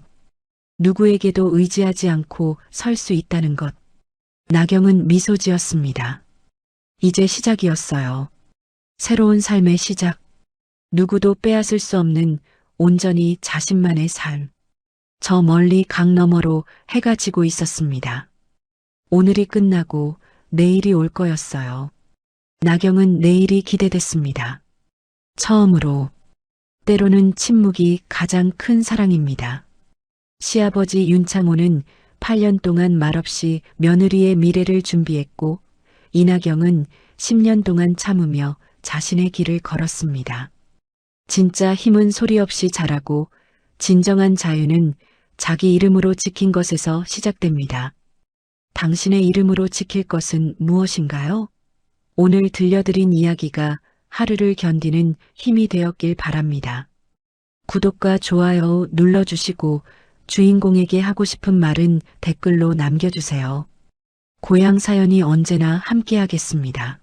누구에게도 의지하지 않고 설 수 있다는 것. 나경은 미소 지었습니다. 이제 시작이었어요. 새로운 삶의 시작. 누구도 빼앗을 수 없는 온전히 자신만의 삶. 저 멀리 강 너머로 해가 지고 있었습니다. 오늘이 끝나고 내일이 올 거였어요. 나경은 내일이 기대됐습니다. 처음으로, 때로는 침묵이 가장 큰 사랑입니다. 시아버지 윤창호는 8년 동안 말없이 며느리의 미래를 준비했고 이나경은 10년 동안 참으며 자신의 길을 걸었습니다. 진짜 힘은 소리 없이 자라고 진정한 자유는 자기 이름으로 지킨 것에서 시작됩니다. 당신의 이름으로 지킬 것은 무엇인가요? 오늘 들려드린 이야기가 하루를 견디는 힘이 되었길 바랍니다. 구독과 좋아요 눌러주시고 주인공에게 하고 싶은 말은 댓글로 남겨주세요. 고향 사연이 언제나 함께하겠습니다.